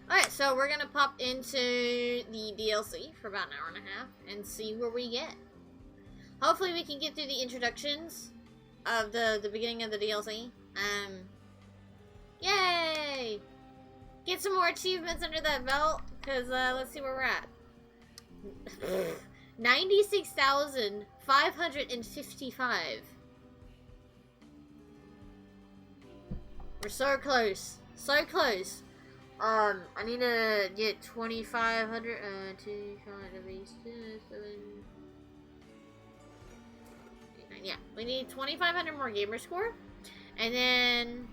Alright, so we're gonna pop into the DLC for about an hour and a half and see where we get. Hopefully we can get through the introductions of the beginning of the DLC. Yay! Get some more achievements under that belt, because let's see where we're at. 96,555. We're so close. So close. I need to get 2,500, 2,500 at least, 7... Yeah, we need 2,500 more gamer score, and then...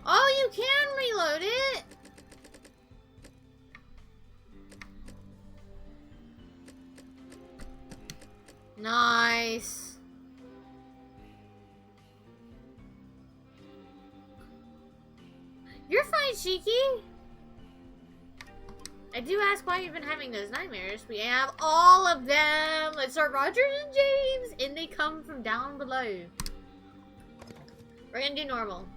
Oh, you can reload it! Nice. You're fine, Shiki. I do ask why you've been having those nightmares. We have all of them. Let's start Rogers and James, and they come from down below. We're gonna do normal.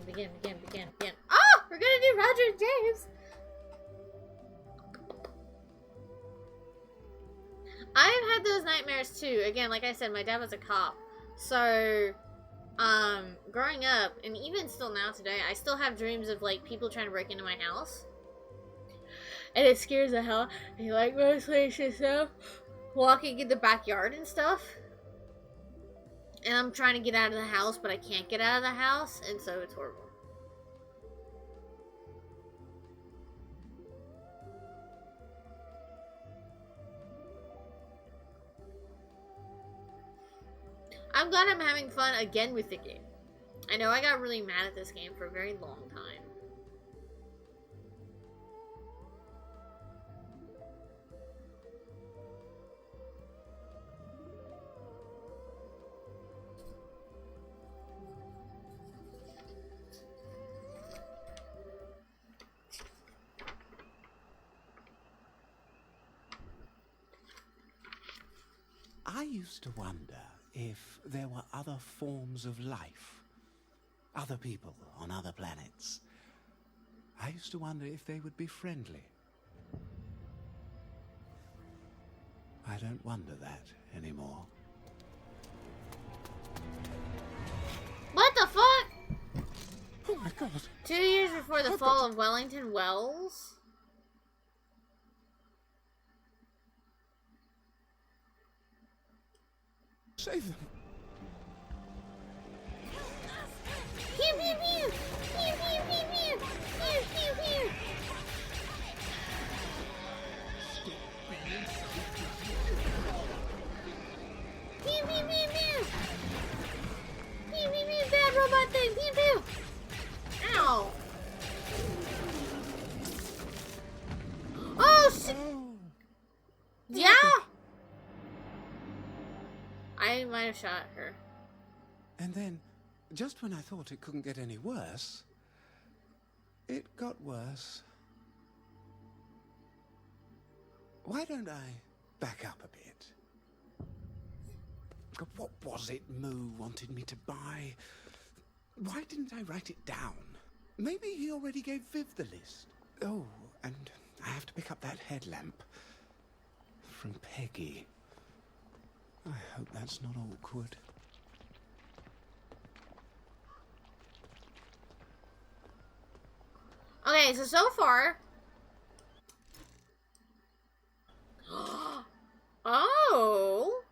Begin. Oh! We're gonna do Roger and James! I've had those nightmares too. Again, like I said, my dad was a cop. So, growing up, and even still now today, I still have dreams of, like, people trying to break into my house. And it scares the hell. And like, mostly it's just walking in the backyard and stuff. And I'm trying to get out of the house, but I can't get out of the house, and so it's horrible. I'm glad I'm having fun again with the game. I know I got really mad at this game for a very long time. I used to wonder if there were other forms of life, other people on other planets. I used to wonder if they would be friendly. I don't wonder that anymore. What the fuck? Oh my god. 2 years before the fall of Wellington Wells? Save them. Pew pew pew! Pew pew pew pew! Pew pew pew! Pew pew pew pew! Pew pew pew! Bad robot thing! Pew pew! Ow! Oh shit! Yeah! I might have shot her. And then, just when I thought it couldn't get any worse, it got worse. Why don't I back up a bit? What was it Moo wanted me to buy? Why didn't I write it down? Maybe he already gave Viv the list. Oh, and I have to pick up that headlamp from Peggy. I hope that's not awkward. Okay, so far... Oh!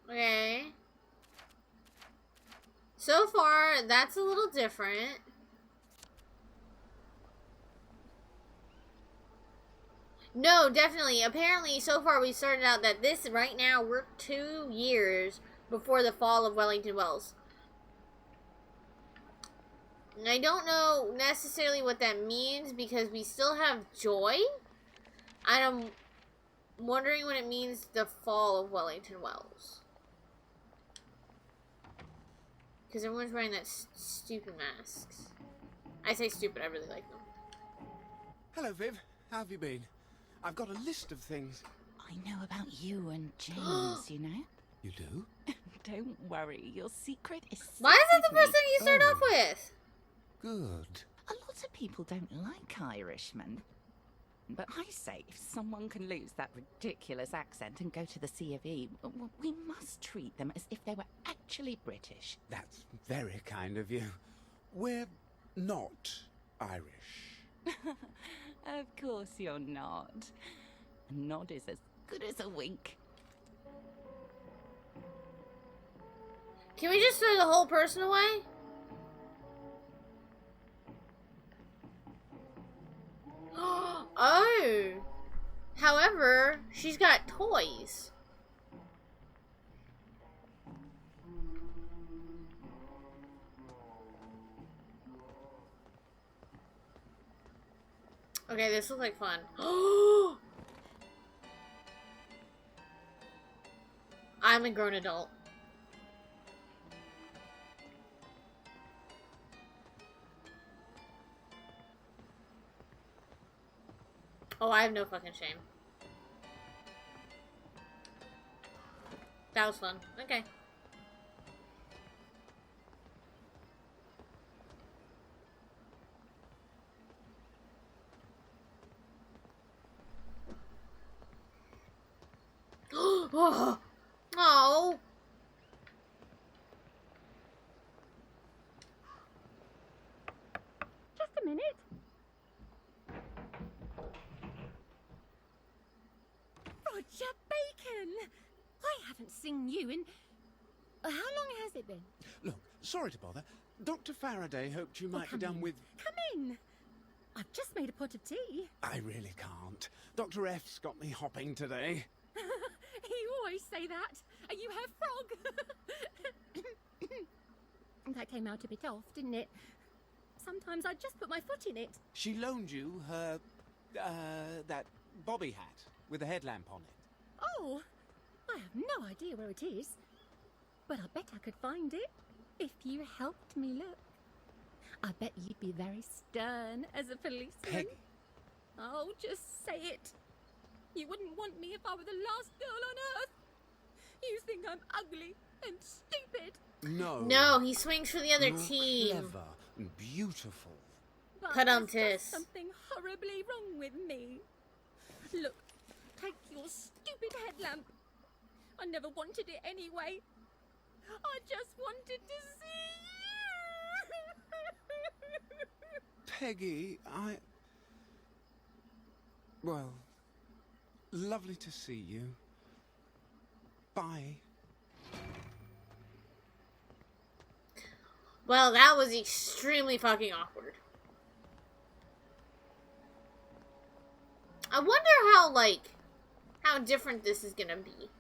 Okay. So far, that's a little different. No, definitely. Apparently, so far we started out that this, right now, we're 2 years before the fall of Wellington Wells. And I don't know necessarily what that means because we still have joy. And I'm wondering what it means the fall of Wellington Wells. Because everyone's wearing that stupid masks. I say stupid, I really like them. Hello, Viv. How have you been? I've got a list of things. I know about you and James, you know? You do? Don't worry, your secret is Why is that the safe first thing you start Oh. off with? Good. A lot of people don't like Irishmen. But I say, if someone can lose that ridiculous accent and go to the C of E, we must treat them as if they were actually British. That's very kind of you. We're not Irish. Of course you're not. A nod is as good as a wink. Can we just throw the whole person away? Oh. However, she's got toys. Okay, this looks like fun. I'm a grown adult. Oh, I have no fucking shame. That was fun. Okay. Oh. Oh. Just a minute. Roger Bacon! I haven't seen you in... How long has it been? Look, sorry to bother. Dr. Faraday hoped you might be come done in. with... Come in! I've just made a pot of tea. I really can't. Dr. F's got me hopping today. You always say that. You have frog. That came out a bit off, didn't it? Sometimes I just put my foot in it. She loaned you her, that bobby hat with a headlamp on it. Oh, I have no idea where it is. But I bet I could find it if you helped me look. I bet you'd be very stern as a policeman. Peggy. Oh, just say it. You wouldn't want me if I were the last girl on earth. You think I'm ugly and stupid. No. No, he swings for the other You're team. clever and beautiful. But Cut-on there's tis. just something horribly wrong with me. Look, take your stupid headlamp. I never wanted it anyway. I just wanted to see you. Peggy, well, lovely to see you. Bye. Well, that was extremely fucking awkward. I wonder how different this is gonna be.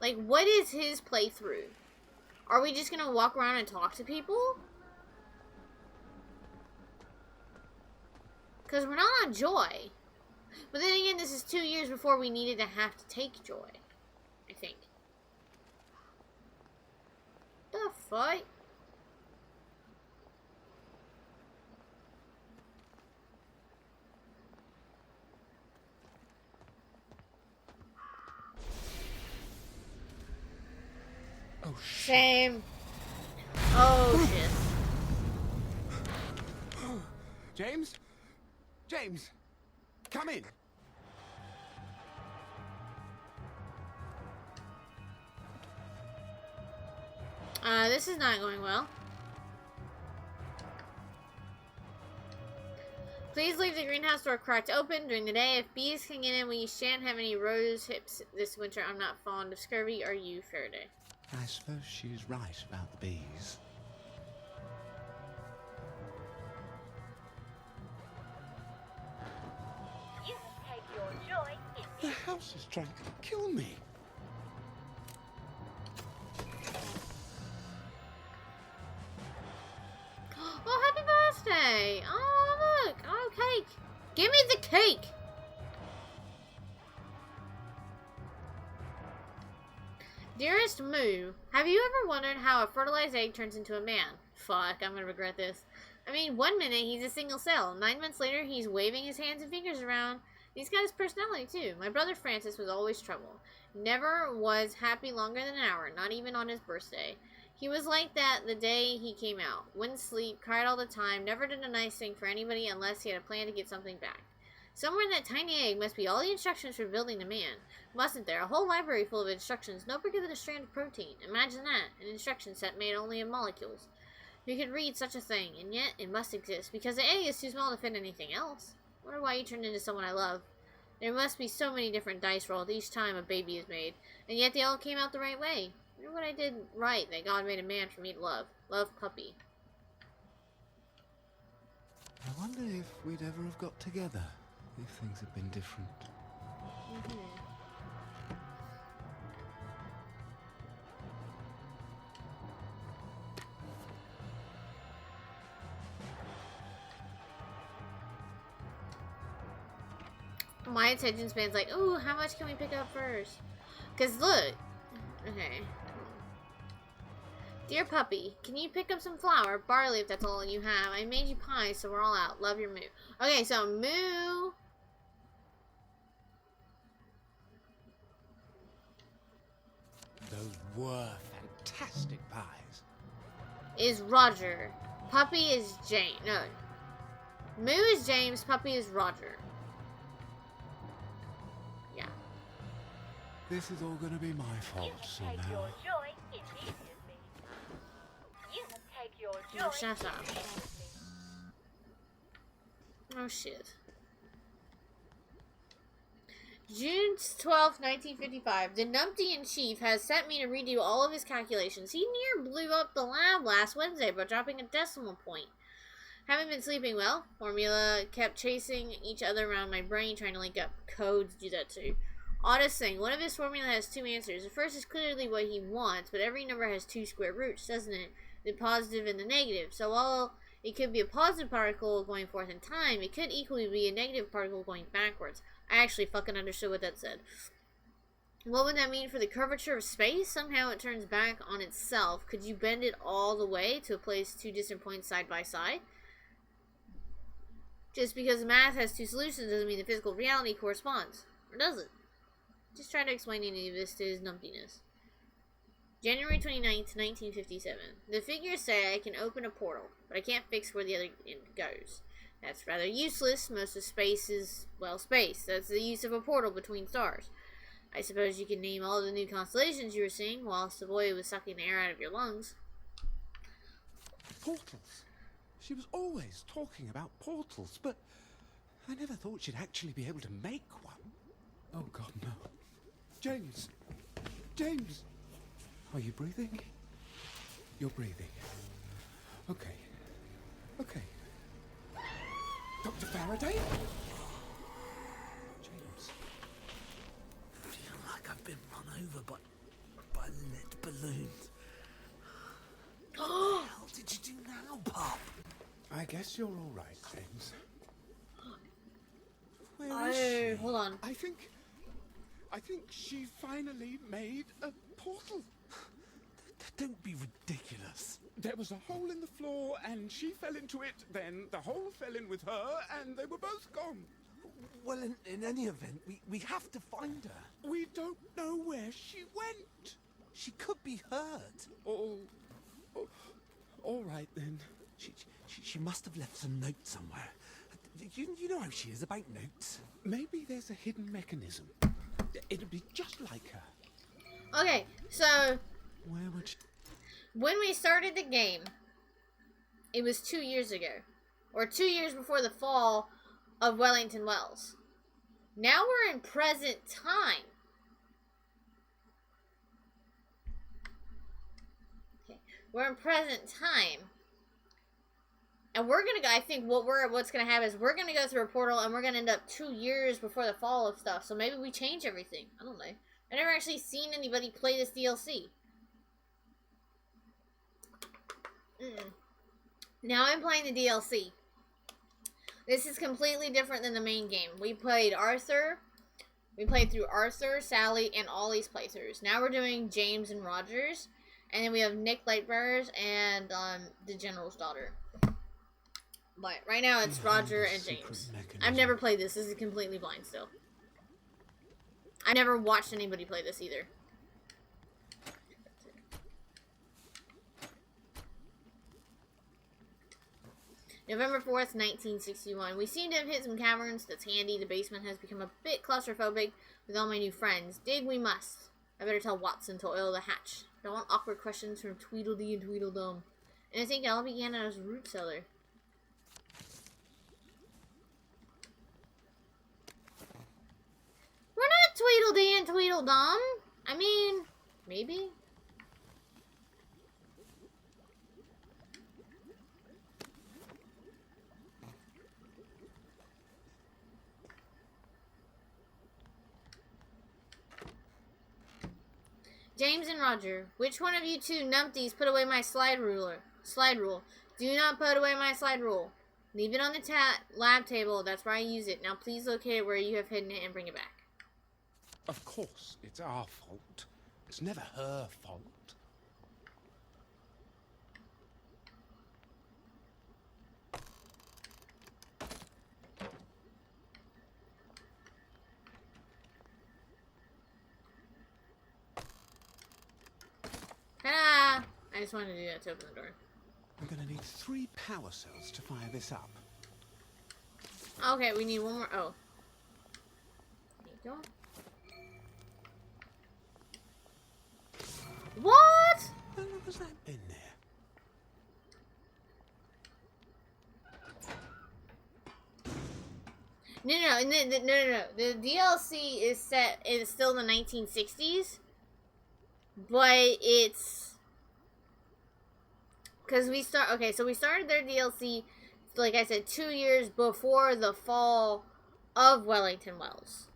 Like, what is his playthrough? Are we just gonna walk around and talk to people? Because we're not on Joy. But then again, this is 2 years before we needed to have to take Joy. I think. The fuck? Oh, shit. Same. Oh, shit. James? James! Come in! This is not going well. Please leave the greenhouse door cracked open during the day. If bees can get in, we shan't have any rose hips this winter. I'm not fond of scurvy. Are you, Faraday? I suppose she's right about the bees. You take your joy in The house is trying to kill me. Oh, happy Give me the cake! Dearest Moo, have you ever wondered how a fertilized egg turns into a man? Fuck, I'm gonna regret this. I mean, 1 minute he's a single cell. 9 months later, he's waving his hands and fingers around. He's got his personality, too. My brother Francis was always trouble. Never was happy longer than an hour, not even on his birthday. He was like that the day he came out. Wouldn't sleep, cried all the time, never did a nice thing for anybody unless he had a plan to get something back. Somewhere in that tiny egg must be all the instructions for building a man. Mustn't there? A whole library full of instructions, no bigger than a strand of protein. Imagine that, an instruction set made only of molecules. Who could read such a thing? And yet, it must exist, because the egg is too small to fit anything else. Wonder why you turned into someone I love. There must be so many different dice rolled each time a baby is made, and yet they all came out the right way. Wonder what I did right that God made a man for me to love. Love, puppy. I wonder if we'd ever have got together if things had been different. My attention span's like, ooh, how much can we pick up first? Because look. Okay. Dear puppy, can you pick up some flour? Barley if that's all you have. I made you pie, so we're all out. Love your Moo. Okay, so Moo. Those were fantastic pies. Is Roger. Puppy is James. No. Moo is James. Puppy is Roger. Yeah. This is all going to be my fault somehow. Take your joy immediately. You can take your joy Oh, shut up. immediately. Oh, shit. June 12th, 1955. The Numpty-in-Chief has sent me to redo all of his calculations. He near blew up the lab last Wednesday by dropping a decimal point. Haven't been sleeping well. Formula kept chasing each other around my brain, trying to link up codes. Do that too. Oddest thing, one of his formula has two answers. The first is clearly what he wants, but every number has two square roots, doesn't it? The positive and the negative. So while it could be a positive particle going forth in time, it could equally be a negative particle going backwards. I actually fucking understood what that said. What would that mean for the curvature of space? Somehow it turns back on itself. Could you bend it all the way to place two distant points side by side? Just because math has two solutions doesn't mean the physical reality corresponds. Or does it? Just try to explain any of this to his numptiness. January 29th, 1957. The figures say I can open a portal, but I can't fix where the other end goes. That's rather useless. Most of space is, well, space. That's the use of a portal between stars. I suppose you can name all the new constellations you were seeing while Savoy was sucking the air out of your lungs. Portals. She was always talking about portals, but I never thought she'd actually be able to make one. Oh, God, no. James! James! Are you breathing? You're breathing. Okay. Okay. Dr. Faraday? James. I feel like I've been run over by lead balloons. What the hell did you do now, pup? I guess you're all right, James. Where Oh, is she? hold on. I think she finally made a portal. Don't be ridiculous. There was a hole in the floor, and she fell into it. Then the hole fell in with her, and they were both gone. Well, in any event, we have to find her. We don't know where she went. She could be hurt. Oh, all right then. She must have left some note somewhere. You know how she is about notes. Maybe there's a hidden mechanism. It'd be just like her. Okay, so Where would she... when we started the game, it was 2 years ago. Or 2 years before the fall of Wellington Wells. Now we're in present time. Okay, we're in present time. And we're gonna go, I think what's gonna happen is we're gonna go through a portal and we're gonna end up 2 years before the fall of stuff. So maybe we change everything. I don't know. I've never actually seen anybody play this DLC. Now I'm playing the DLC. This is completely different than the main game. We played Arthur. We played through Arthur, Sally, and Ollie's playthroughs. Now we're doing James and Rogers. And then we have Nick Lightbearers and the General's daughter. But right now it's Roger and James. I've never played this. This is completely blind still. I never watched anybody play this either. November 4th, 1961. We seem to have hit some caverns. That's handy. The basement has become a bit claustrophobic with all my new friends. Dig we must. I better tell Watson to oil the hatch. Don't want awkward questions from Tweedledee and Tweedledum. And I think it all began as a root cellar. We're not Tweedledee and Tweedledum. I mean, maybe. James and Roger, which one of you two numpties put away my slide rule? Do not put away my slide rule. Leave it on the lab table. That's where I use it. Now please locate it where you have hidden it and bring it back. Of course, it's our fault. It's never her fault. Ta-da! I just wanted to do that to open the door. I'm gonna need 3 power cells to fire this up. Okay, we need one more. Oh. There you go. What? How long has that been there? No. The DLC is set in still the 1960s, but it's because we started their DLC, like I said, 2 years before the fall of Wellington Wells,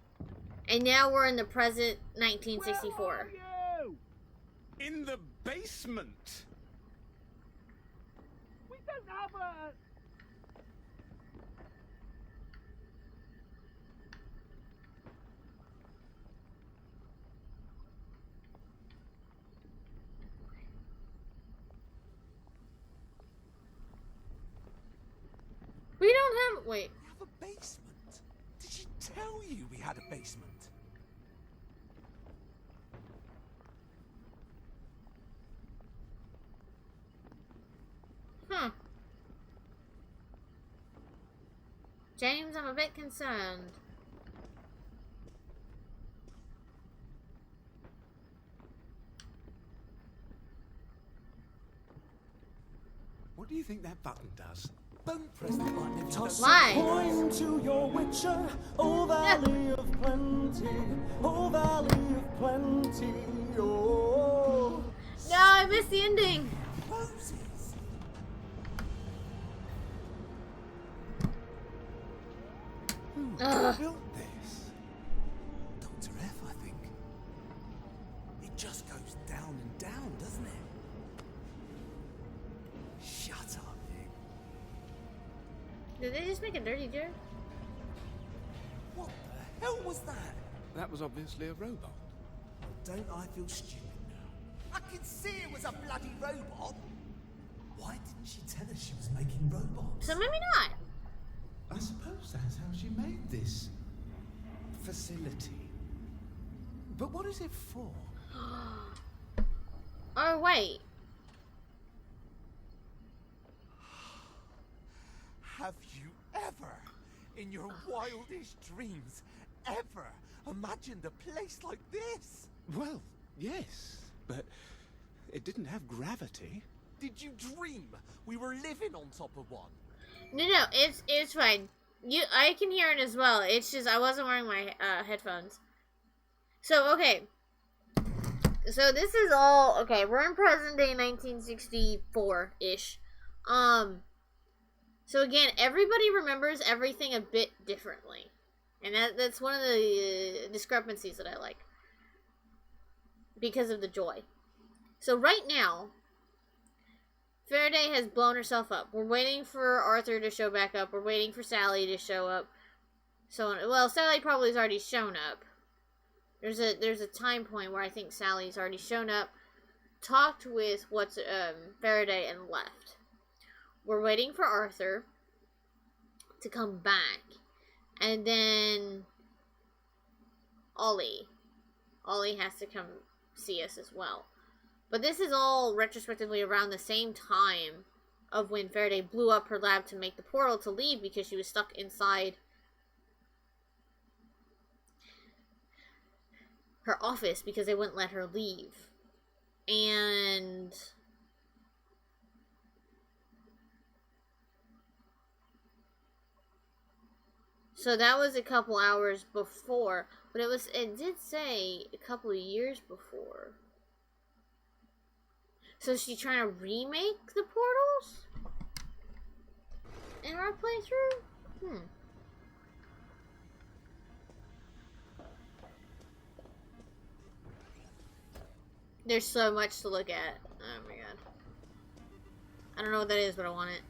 and now we're in the present 1964. Where are you? In the basement. We don't have a... We don't have. Wait. We have a basement? Did she tell you we had a basement? James, I'm a bit concerned. What do you think that button does? Don't press the button if you don't... Why? Coin to your witcher, oh valley of plenty, oh valley of plenty, oh. No, I missed the ending. Roses. Who Ugh. built this? Dr. F, I think. It just goes down and down, doesn't it? Shut up, you. Did they just make a dirty joke? What the hell was that? That was obviously a robot. Don't I feel stupid now? I could see it was a bloody robot. Why didn't she tell us she was making robots? So maybe not. I suppose that's how she made this facility. But what is it for? Oh wait. Have you ever, in your wildest dreams, ever imagined a place like this? Well, yes, but it didn't have gravity. Did you dream we were living on top of one? No, it's fine. I can hear it as well. It's just I wasn't wearing my headphones. So okay. So this is all okay. We're in present day 1964 ish. So again, everybody remembers everything a bit differently, and that's one of the discrepancies that I like because of the joy. So right now, Faraday has blown herself up. We're waiting for Arthur to show back up. We're waiting for Sally to show up. So, well, Sally probably has already shown up. There's a time point where I think Sally's already shown up, talked with Faraday, and left. We're waiting for Arthur to come back, and then Ollie has to come see us as well. But this is all retrospectively around the same time of when Faraday blew up her lab to make the portal to leave because she was stuck inside her office because they wouldn't let her leave. And so that was a couple hours before, but it did say a couple of years before. So is she trying to remake the portals in our playthrough? There's so much to look at. Oh my god. I don't know what that is, but I want it.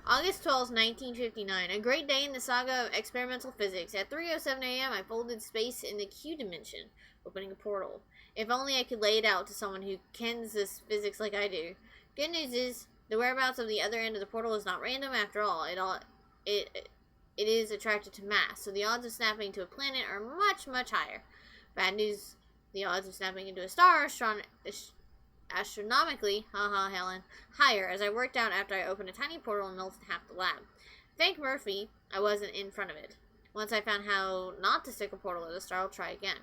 August 12th, 1959. A great day in the saga of experimental physics. At 3:07 a.m., I folded space in the Q dimension, opening a portal. If only I could lay it out to someone who kens this physics like I do. Good news is, the whereabouts of the other end of the portal is not random after all. It is attracted to mass, so the odds of snapping into a planet are much, much higher. Bad news, the odds of snapping into a star are astronomically, haha Helen, higher, as I worked out after I opened a tiny portal and melted half the lab. Thank Murphy, I wasn't in front of it. Once I found how not to stick a portal at a star, I'll try again.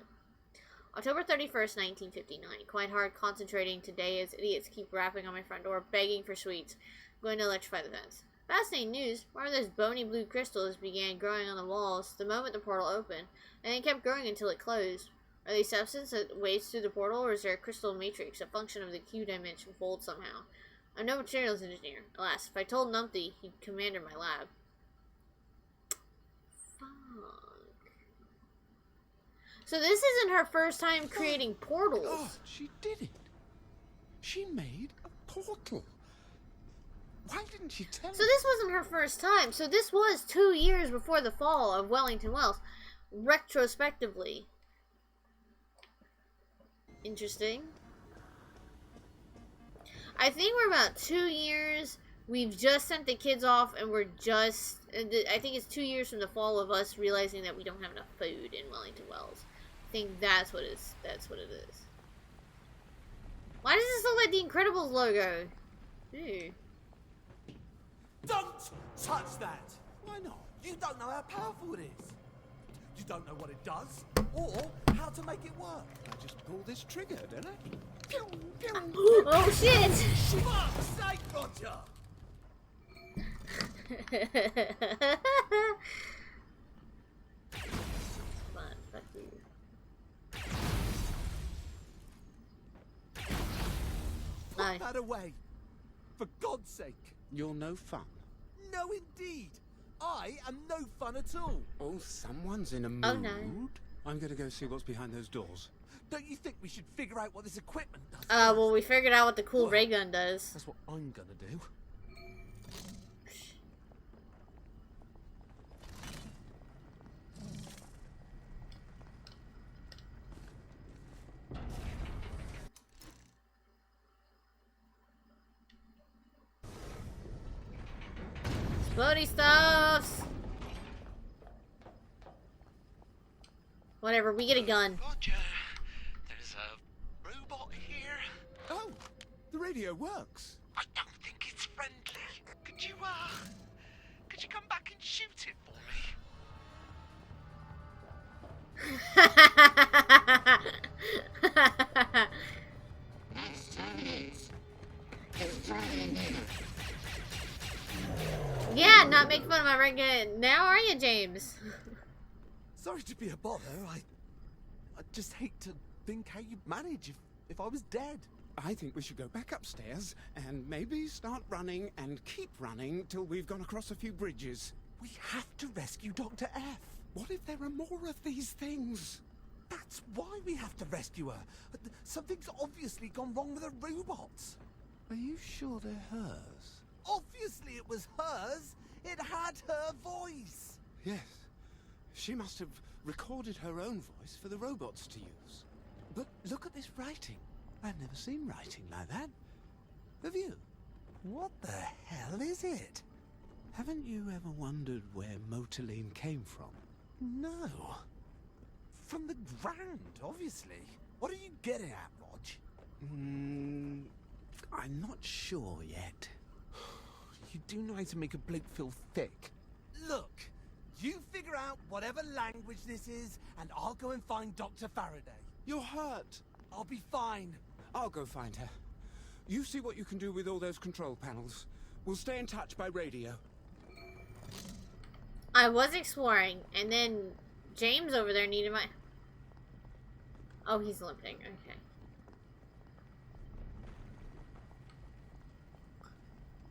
October 31st, 1959. Quite hard concentrating today as idiots keep rapping on my front door, begging for sweets. I'm going to electrify the fence. Fascinating news. One of those bony blue crystals began growing on the walls the moment the portal opened, and it kept growing until it closed. Are they substance that waves through the portal, or is there a crystal matrix, a function of the Q dimension fold somehow? I'm no materials engineer. Alas, if I told Numpty, he'd command my lab. So this isn't her first time creating portals. God, she did it. She made a portal. Why didn't she tell So this wasn't her first time. So this was 2 years before the fall of Wellington Wells. Retrospectively. Interesting. I think we're about 2 years. We've just sent the kids off, and we're just... I think it's 2 years from the fall of us realizing that we don't have enough food in Wellington Wells. I think that's what it is. Why does this look like the Incredibles logo? Ew. Don't touch that! Why not? You don't know how powerful it is. You don't know what it does, or how to make it work. I just pull this trigger, don't I? Pew, pew. Oh shit! Fuck's sake, Roger! Come on, fuck you. Put that away. For God's sake. You're no fun. No, indeed. I am no fun at all. Oh, someone's in a mood. Oh, no. I'm gonna go see what's behind those doors. Don't you think we should figure out what this equipment does? Well, we figured out what the cool What? ray gun does. That's what I'm gonna do. Explodey stuffs! Whatever, we get a gun. Roger, there's a robot here. Oh, the radio works. I don't think it's friendly. Could you come back and shoot it for me? Yeah, not make fun of my ray gun. Now are you, James? Sorry to be a bother. I just hate to think how you'd manage if I was dead. I think we should go back upstairs and maybe start running and keep running till we've gone across a few bridges. We have to rescue Dr. F. What if there are more of these things? That's why we have to rescue her. Something's obviously gone wrong with the robots. Are you sure they're hers? Obviously it was hers. It had her voice. Yes. She must have recorded her own voice for the robots to use. But look at this writing. I've never seen writing like that. Have you? What the hell is it? Haven't you ever wondered where Motoline came from? No. From the ground, obviously. What are you getting at, Rog? I'm not sure yet. You do know how to make a bloke feel thick. Look, you figure out whatever language this is, and I'll go and find Dr. Faraday. You're hurt. I'll be fine. I'll go find her. You see what you can do with all those control panels. We'll stay in touch by radio. I was exploring, and then James over there needed my... Oh, he's limping. Okay.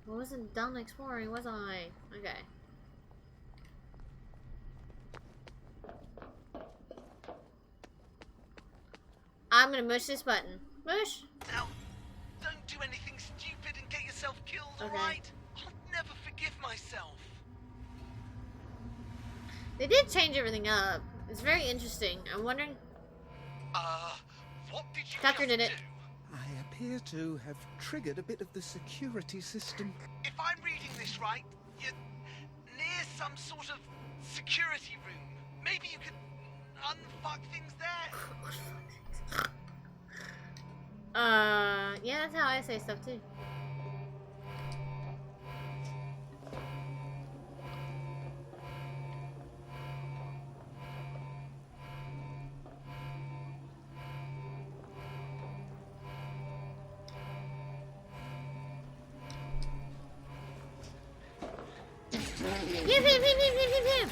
I wasn't done exploring, was I? Okay. I'm gonna mush this button. Mush! Now, don't do anything stupid and get yourself killed, Okay. alright? I'll never forgive myself. They did change everything up. It's very interesting. I'm wondering... What did you Tucker just did it. do? I appear to have triggered a bit of the security system. If I'm reading this right, you're near some sort of security room. Maybe you could unfuck things there? Yeah, that's how I say stuff too. Pew, pew, pew, pew, pew, pew, pew.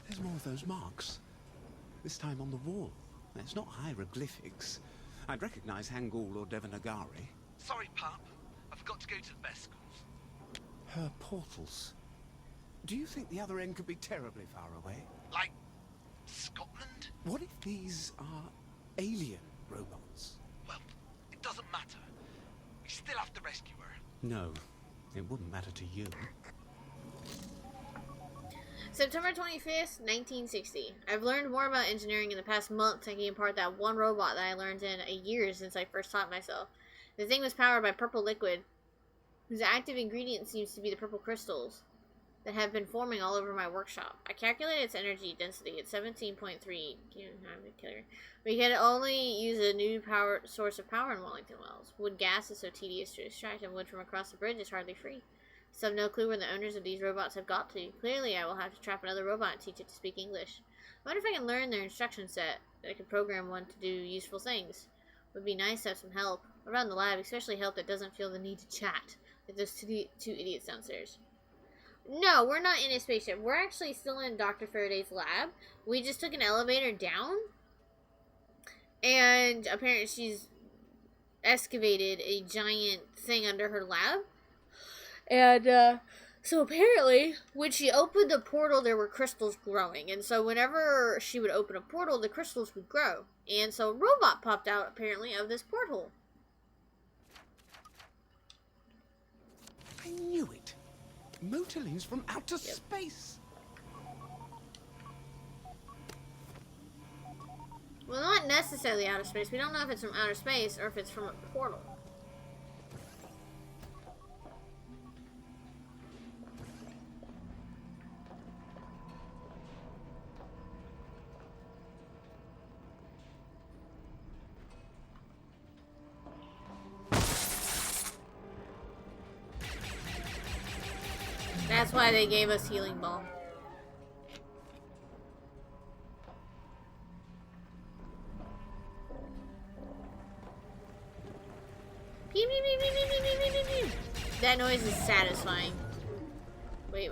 There's more of those marks. This time on the wall. It's not hieroglyphics. I'd recognize Hangul or Devanagari. Sorry, pup. I forgot to go to the best schools. Her portals. Do you think the other end could be terribly far away? Like Scotland? What if these are alien robots? Well, it doesn't matter. We still have to rescue her. No, it wouldn't matter to you. September 25th, 1960. I've learned more about engineering in the past month, taking apart that one robot that I learned in a year since I first taught myself. The thing was powered by purple liquid, whose active ingredient seems to be the purple crystals that have been forming all over my workshop. I calculated its energy density at 17.3 kilo. We can only use a new source of power in Wellington Wells. Wood gas is so tedious to extract, and wood from across the bridge is hardly free. So I have no clue where the owners of these robots have got to. Clearly, I will have to trap another robot and teach it to speak English. I wonder if I can learn their instruction set, that I can program one to do useful things. Would be nice to have some help around the lab, especially help that doesn't feel the need to chat, like those two idiots downstairs. No, we're not in a spaceship. We're actually still in Dr. Faraday's lab. We just took an elevator down, and apparently she's excavated a giant thing under her lab. And, so apparently, when she opened the portal, there were crystals growing. And so whenever she would open a portal, the crystals would grow. And so a robot popped out, apparently, of this portal. I knew it. Motoline's from outer space. Well, not necessarily outer space. We don't know if it's from outer space or if it's from a portal. That's why they gave us healing ball. Pew, pew, pew, pew, pew, pew, pew, pew, pew. That noise is satisfying. Wait.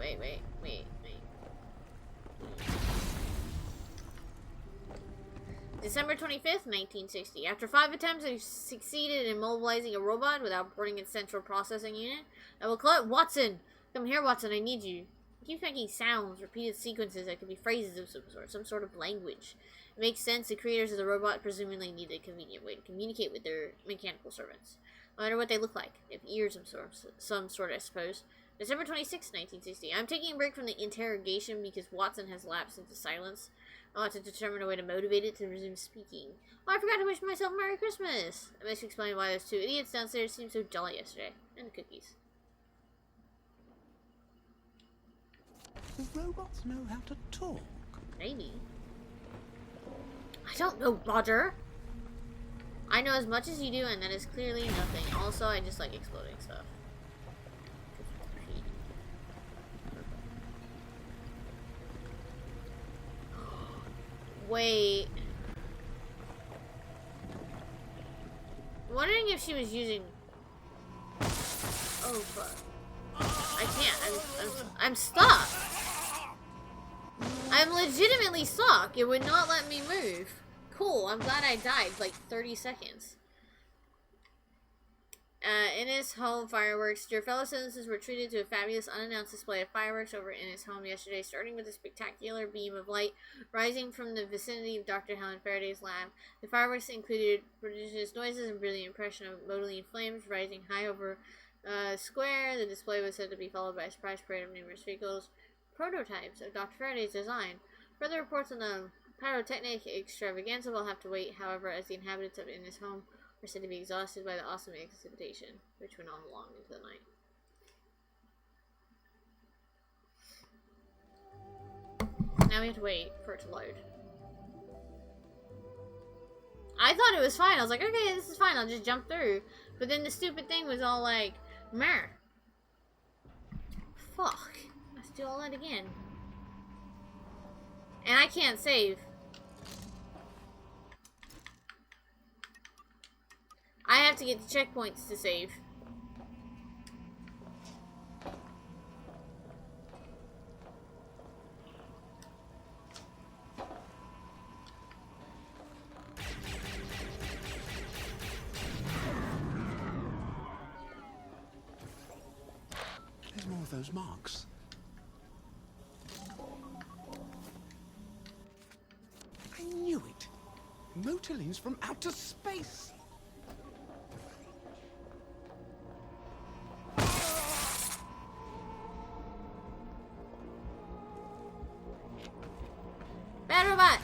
December 25th, 1960. After 5 attempts, I succeeded in mobilizing a robot without boarding its central processing unit. I will call it Watson. Come here, Watson, I need you. It keeps making sounds, repeated sequences that could be phrases of some sort of language. It makes sense. The creators of the robot presumably needed a convenient way to communicate with their mechanical servants. No matter what they look like. They have ears of some sort, I suppose. December 26th, 1960. I'm taking a break from the interrogation because Watson has lapsed into silence. I want to determine a way to motivate it to resume speaking. Oh, I forgot to wish myself Merry Christmas! I must explain why those 2 idiots downstairs seemed so jolly yesterday. And the cookies. The robots know how to talk. Maybe. I don't know, Roger! I know as much as you do, and that is clearly nothing. Also, I just like exploding stuff. Wait. Wondering if she was using. Oh fuck! I can't. I'm stuck. I'm legitimately stuck. It would not let me move. Cool. I'm glad I died like 30 seconds. Innes home fireworks. Your fellow citizens were treated to a fabulous unannounced display of fireworks over Innes home yesterday, starting with a spectacular beam of light rising from the vicinity of Dr. Helen Faraday's lab. The fireworks included prodigious noises and brilliant impression of modeling flames rising high over square. The display was said to be followed by a surprise parade of numerous vehicles, prototypes of Dr. Faraday's design. Further reports on the pyrotechnic extravaganza will have to wait, however, as the inhabitants of Innes home were said to be exhausted by the awesome exhibition, which went on long into the night. Now we have to wait for it to load. I thought it was fine. I was like, okay, this is fine. I'll just jump through. But then the stupid thing was all like, meh. Fuck. I have to do all that again. And I can't save. I have to get the checkpoints to save. There's more of those marks. I knew it. Motorlings from outer space. Bad robot!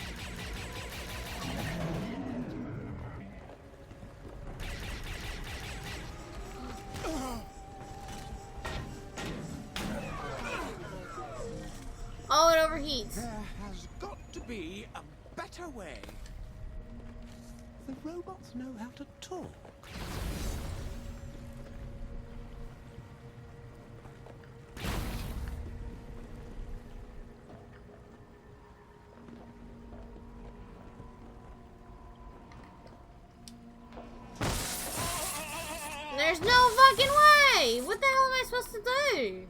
Oh, it overheats. There has got to be a better way. The robots know how to talk. There's no fucking way! What the hell am I supposed to do?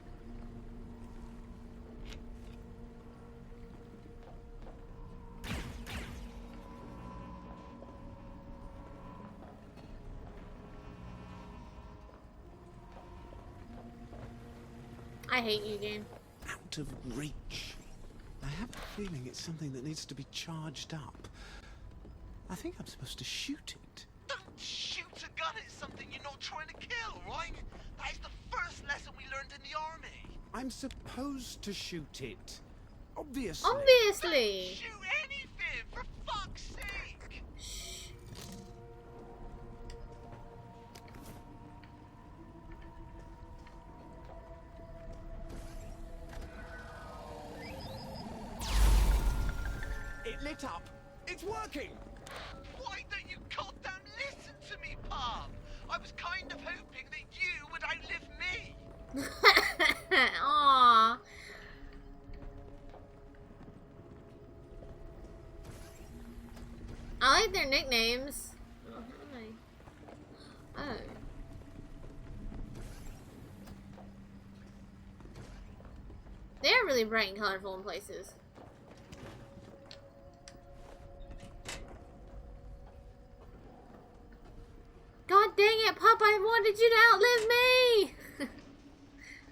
I hate you, game. Out of reach. I have a feeling it's something that needs to be charged up. I think I'm supposed to shoot it. Don't shoot a gun at something you're not trying to kill, right? That is the first lesson we learned in the army. I'm supposed to shoot it. Obviously. Obviously! Shoot anything, for fuck's sake! Shh. It lit up. It's working. Why don't you goddamn listen to me, Pop? I was kind of hoping that you would outlive me. Aww. I like their nicknames. Oh, hi. Oh. They're really bright and colorful in places.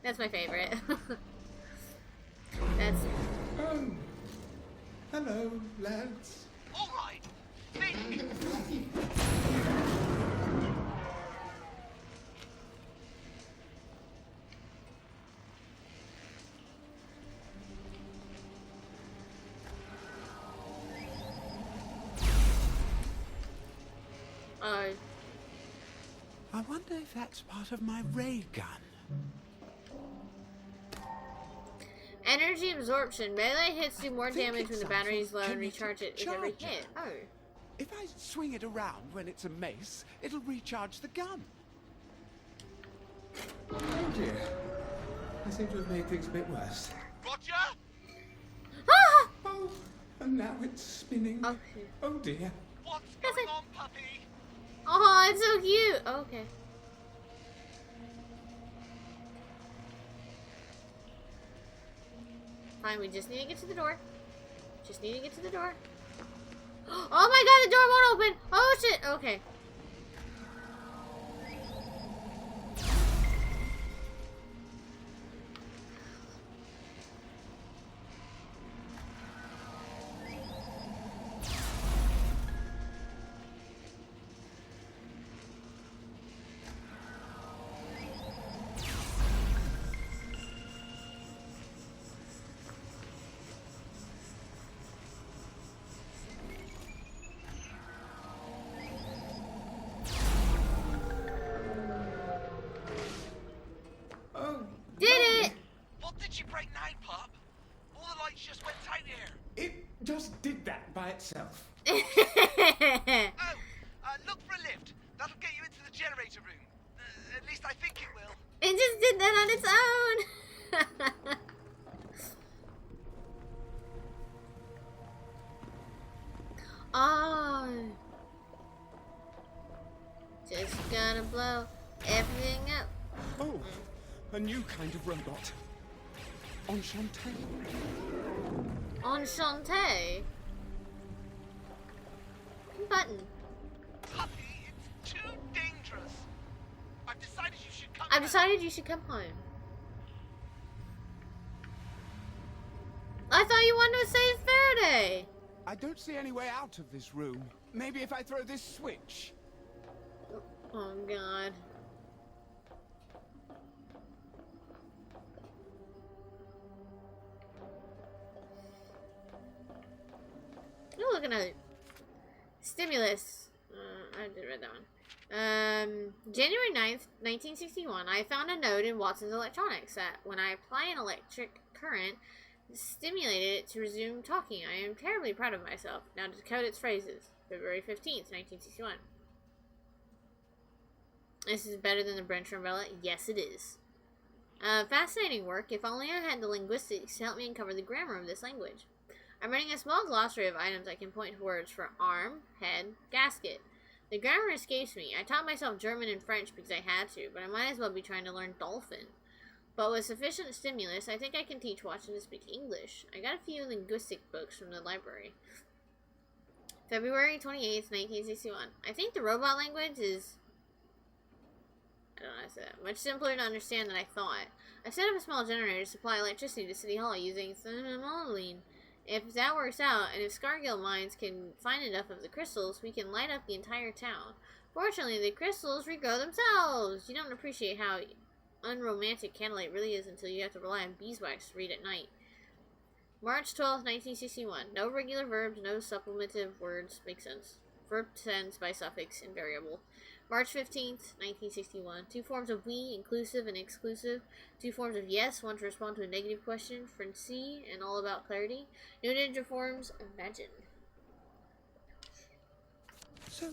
That's my favorite. That's Oh. Hello, lads. All right. Think. I wonder if that's part of my ray gun. energy absorption. Melee hits do more think damage when it's the battery is some low sort and of recharge it with every charger. hit. Oh. If I swing it around when it's a mace, it'll recharge the gun. Oh dear. I seem to have made things a bit worse. Roger? Ah! Oh, and now it's spinning. Okay. Oh dear. What's That's going it. on, puppy? Oh, it's so cute. Okay. Fine, we just need to get to the door. Just need to get to the door. Oh my god, the door won't open! Oh shit! Okay. Oh. Did it! What did you break now, pup? All the lights just went out here. It just did that by itself. Oh, look for a lift. That'll get you into the generator room. At least I think it will. It just did that on its own! Oh. Just gonna blow everything up. Oh, a new kind of robot. Enchanté. Enchanté. Button. Puppy, it's too dangerous. I've decided you should come I've back. decided you should come home. I thought you wanted to save Faraday. I don't see any way out of this room. Maybe if I throw this switch. Oh god. You're looking at it. Stimulus. I did read that one. January 9th, 1961, I found a note in Watson's Electronics that when I apply an electric current, stimulated it to resume talking. I am terribly proud of myself. Now to decode its phrases. February 15th, 1961. This is better than the Brencher umbrella? Yes, it is. Fascinating work. If only I had the linguistics to help me uncover the grammar of this language. I'm writing a small glossary of items I can point to words for arm, head, gasket. The grammar escapes me. I taught myself German and French because I had to, but I might as well be trying to learn dolphin. But with sufficient stimulus, I think I can teach Watson to speak English. I got a few linguistic books from the library. February 28th, 1961. I think the robot language is... I don't know how to say that. Much simpler to understand than I thought. I set up a small generator to supply electricity to City Hall using thermoline. If that works out, and if Scargill Mines can find enough of the crystals, we can light up the entire town. Fortunately, the crystals regrow themselves. You don't appreciate how unromantic candlelight really is until you have to rely on beeswax to read at night. March 12th, 1961. No regular verbs, no supplementive words. Makes sense. Verb ends by suffix, invariable. March 15th, 1961. Two forms of we, inclusive and exclusive. Two forms of yes, one to respond to a negative question. Frenzy and all about clarity. New ninja forms, imagine. So,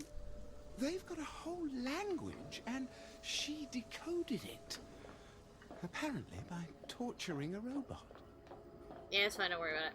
they've got a whole language, and she decoded it. Apparently by torturing a robot. Yeah, it's fine, don't worry about it.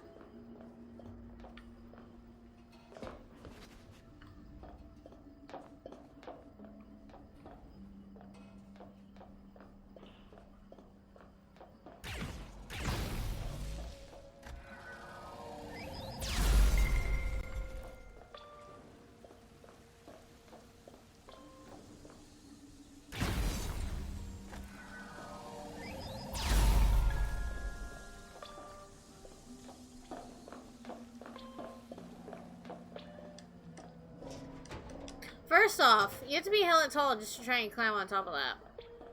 First off, you have to be hella tall just to try and climb on top of that.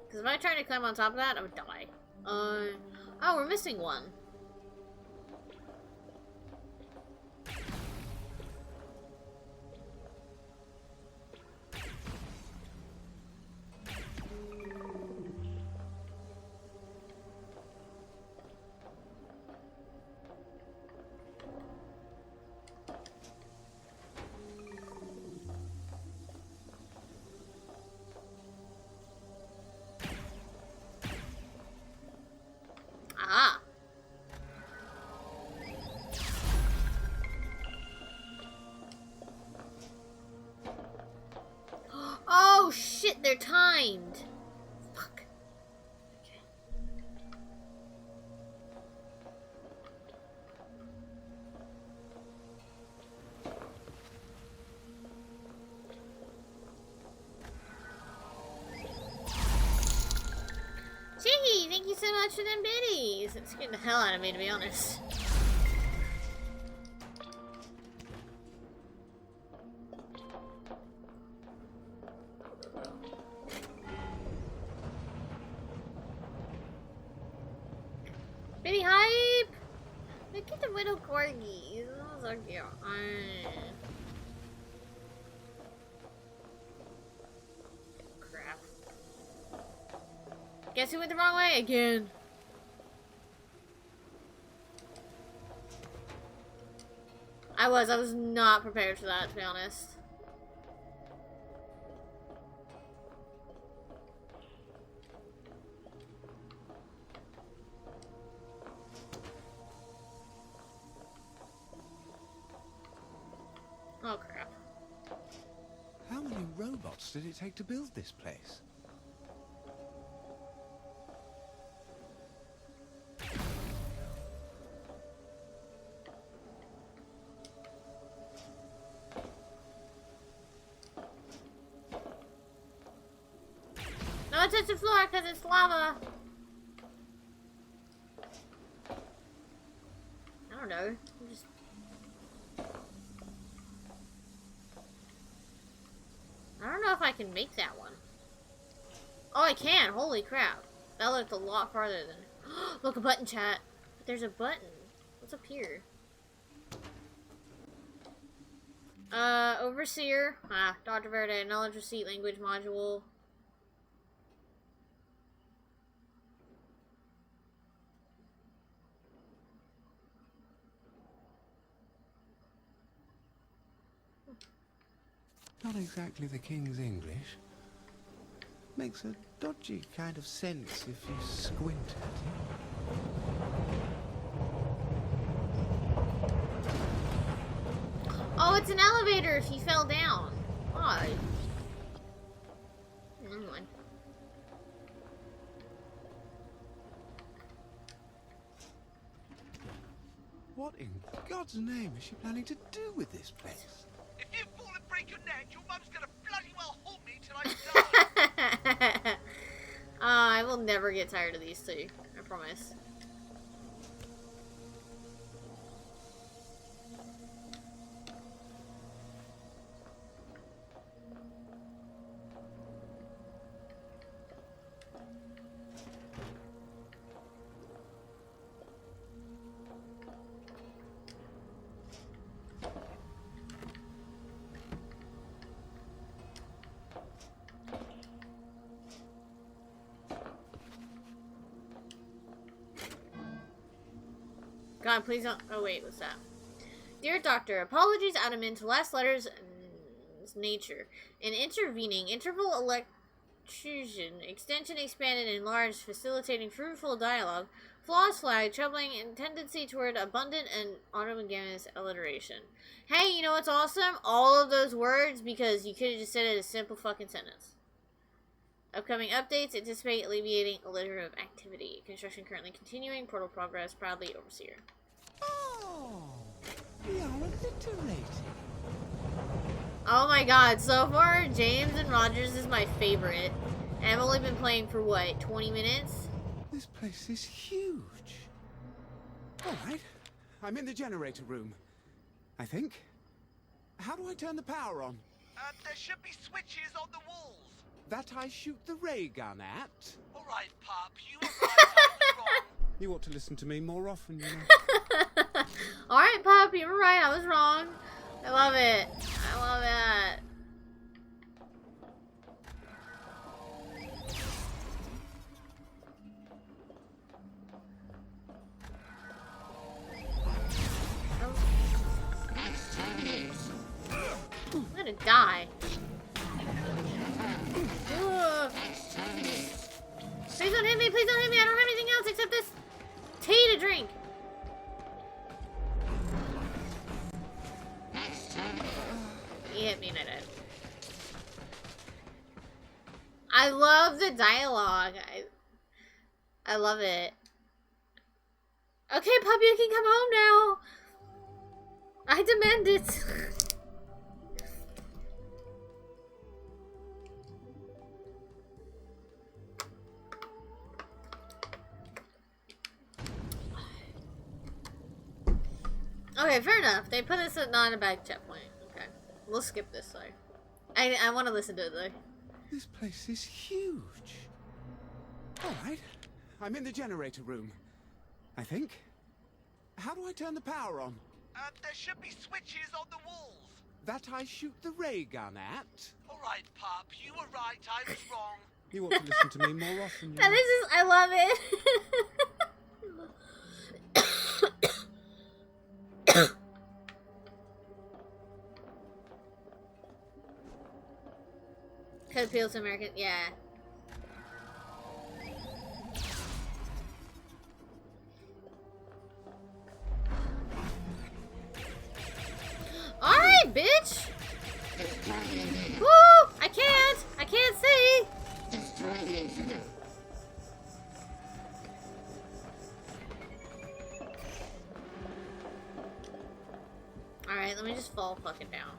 Because if I tried to climb on top of that, I would die. Oh, we're missing one. Ah. Oh shit, they're timed. Fuck. Okay. Chiggy, thank you so much for them biddies. It's getting the hell out of me, to be honest. Biddy hype! Look at the little corgis. Those are cute. Crap. Guess who went the wrong way again? I was not prepared for that, to be honest. Oh crap. How many robots did it take to build this place? Don't touch the floor because it's lava. I don't know. I'm just... I don't know if I can make that one. Oh, I can. Holy crap. That looked a lot farther than... Look, a button, chat. There's a button. What's up here? Overseer. Ah, Dr. Verde. Knowledge receipt language module. Not exactly the King's English. Makes a dodgy kind of sense if you squint at it. Oh, it's an elevator if you fell down. Why? Never mind. What in God's name is she planning to do with this place? If you fall and break your neck, your mum's gonna bloody well haunt me till I die. I will never get tired of these two. I promise. God, please don't. Oh, wait, what's that? Dear Doctor, apologies adamant to last letters nature. In intervening, interval electrocution, extension expanded and enlarged, facilitating fruitful dialogue, flaws flagged, troubling, and tendency toward abundant and automogamous alliteration. Hey, you know what's awesome? All of those words, because you could have just said it as a simple fucking sentence. Upcoming updates anticipate alleviating alliterative activity. Construction currently continuing. Portal progress. Proudly, Overseer. Oh, we are alliterating. Oh my god, so far, James and Rogers is my favorite. And I've only been playing for, what, 20 minutes? This place is huge. All right, I'm in the generator room, I think. How do I turn the power on? There should be switches on the walls. That I shoot the ray gun at? All right, pup, you were right, I was wrong. You ought to listen to me more often, you know. Alright, Pop, you were right. I was wrong. I love it. I love that. I'm gonna die. Ugh. Please don't hit me, please don't hit me. I don't have anything else except this tea to drink. He hit me and I died. I love the dialogue. I love it. Okay, puppy, you can come home now. I demand it. Okay, fair enough. They put us at not a bad checkpoint. Okay. We'll skip this though. I want to listen to it though. This place is huge. All right. I'm in the generator room. I think. How do I turn the power on? There should be switches on the walls. That I shoot the ray gun at? All right, pup, you were right, I was wrong. You ought to listen to me more often, you And know. this is, I love it. Could appeal to American, yeah. Alright, bitch! Woo! I can't see! Alright, let me just fall fucking down.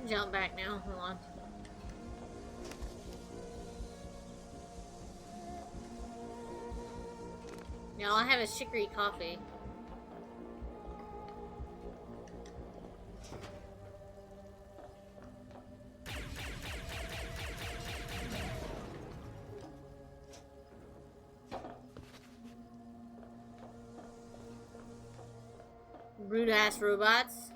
Jump back now. Hold on. No, I have a chicory coffee. Rude ass robots.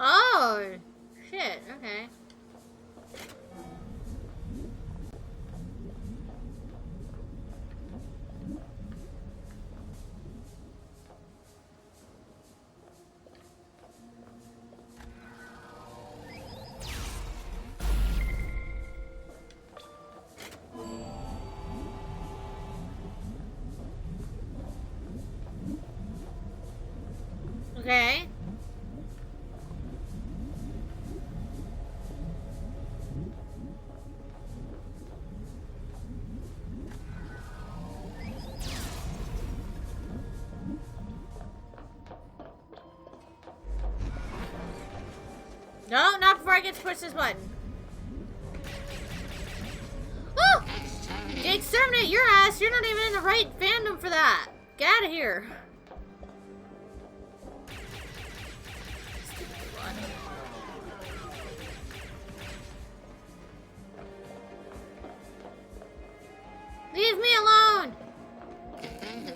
Oh, shit, okay. Okay. No, not before I get to push this button. Oh! Exterminate your ass! You're not even in the right fandom for that! Get out of here! Leave me alone!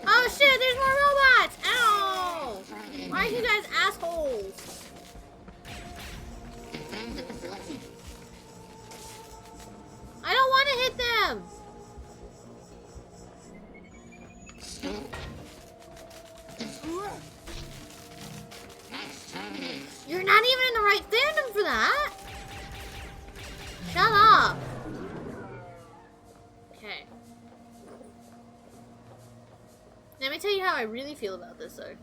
Oh shit, there's more robots! Ow! Why are you guys assholes? I don't want to hit them! You're not even in the right fandom for that. Shut up. Okay. Let me tell you how I really feel about this, though.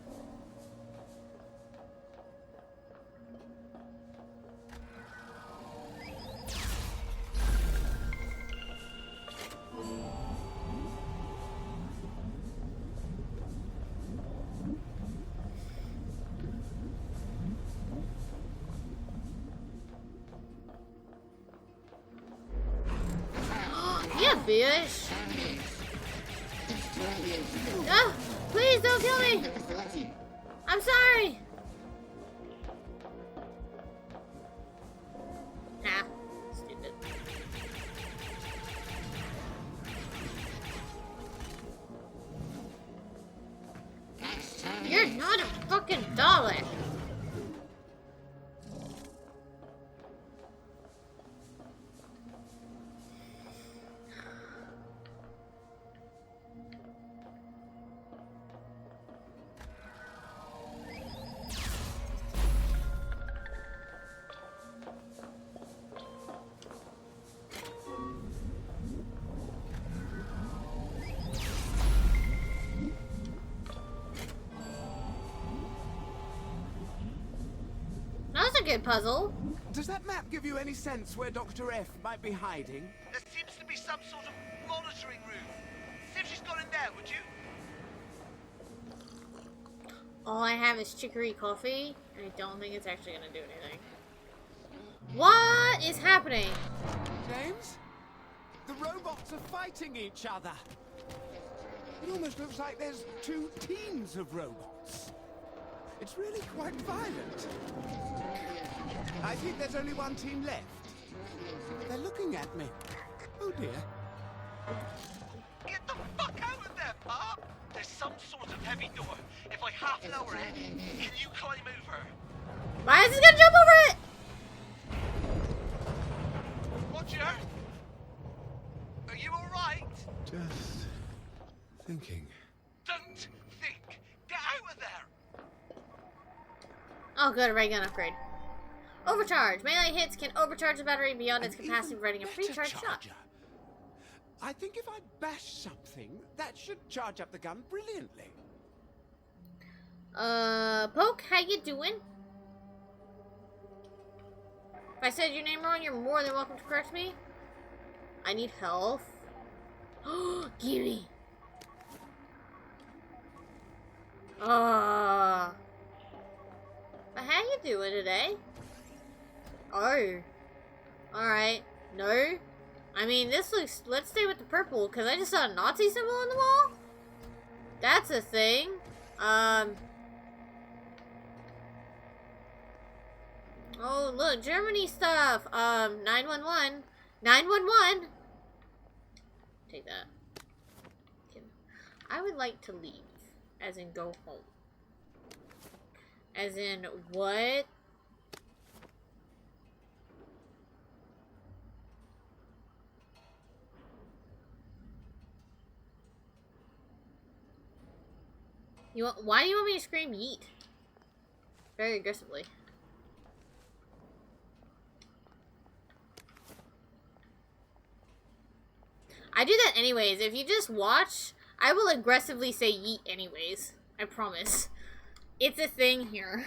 Yeah, bitch. Oh, please don't kill me. I'm sorry. Ah, stupid. You're not a fucking Dalek. That was a good puzzle. Does that map give you any sense where Dr. F might be hiding? There seems to be some sort of monitoring room. See if she's gone in there, would you? All I have is chicory coffee, and I don't think it's actually gonna do anything. What is happening? James? The robots are fighting each other. It almost looks like there's two teams of robots. It's really quite violent. I think there's only one team left. They're looking at me. Oh dear. Get the fuck out of there, Pop! There's some sort of heavy door. If I half lower it, can you climb over? Why is he gonna jump over it? Roger? Are you alright? Just thinking. Don't think. Get out of there! Oh, good, a ray gun upgrade. Overcharge. Melee hits can overcharge the battery beyond its An capacity, even providing a free better charge shot. charger. I think if I bash something, that should charge up the gun brilliantly. Poke, how you doing? If I said your name wrong, you're more than welcome to correct me. I need health. Gimme. But how you doing today? Oh. Alright. No. I mean, this looks... Let's stay with the purple, because I just saw a Nazi symbol on the wall? That's a thing. Oh, look. Germany stuff. 911. 911! Take that. I would like to leave. As in, go home. As in, what? Why do you want me to scream yeet? Very aggressively. I do that anyways. If you just watch, I will aggressively say yeet anyways. I promise. It's a thing here.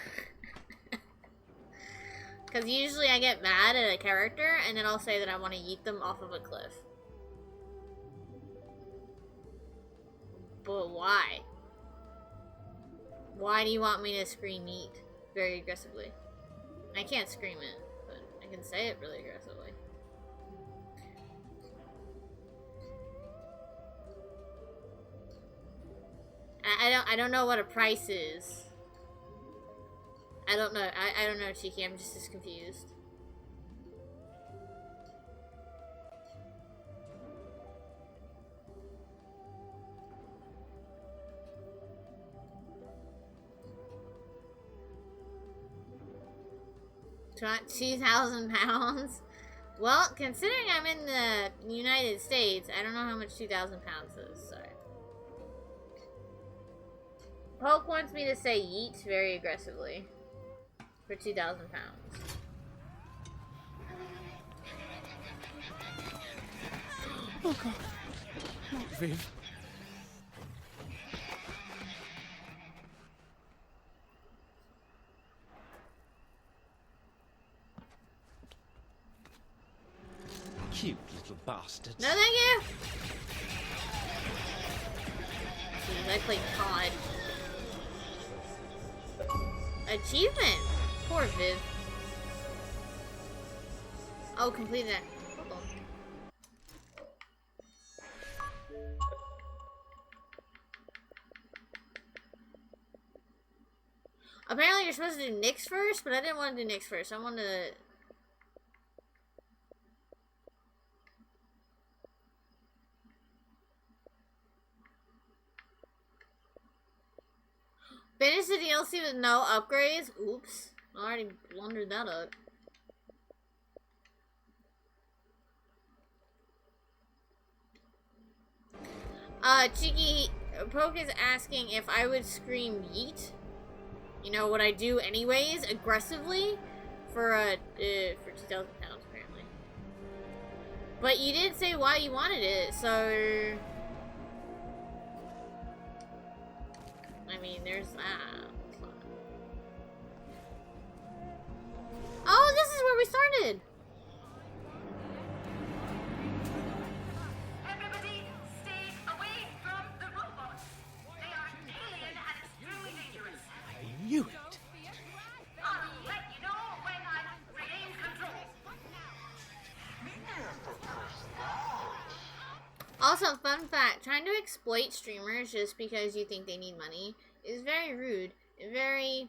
Because usually I get mad at a character, and then I'll say that I want to yeet them off of a cliff. But why? Why do you want me to scream yeet very aggressively? I can't scream it, but I can say it really aggressively. I don't know what a price is. I don't know. I don't know, Cheeky. I'm just as confused. £2,000? Well, considering I'm in the United States, I don't know how much 2,000 pounds is, so. Poke wants me to say yeet very aggressively. For 2,000 pounds. Oh God, not Viv. Cute little bastards. No, thank you! Jeez, I played COD. Achievement! Poor Viv. Oh, completed that. Hold on. Apparently you're supposed to do Nyx first, but I didn't want to do Nyx first. I wanted to... Finish the DLC with no upgrades? Oops. I already blundered that up. Cheeky Poke is asking if I would scream yeet. You know, what I do anyways, aggressively, for 2,000 pounds, apparently. But you did say why you wanted it, so... I mean, there's that. Oh, this is where we started! Everybody, stay away from the robots. They are alien and extremely dangerous. I knew it. I'll let you know when I've regained control. Also, fun fact, trying to exploit streamers just because you think they need money is very rude and very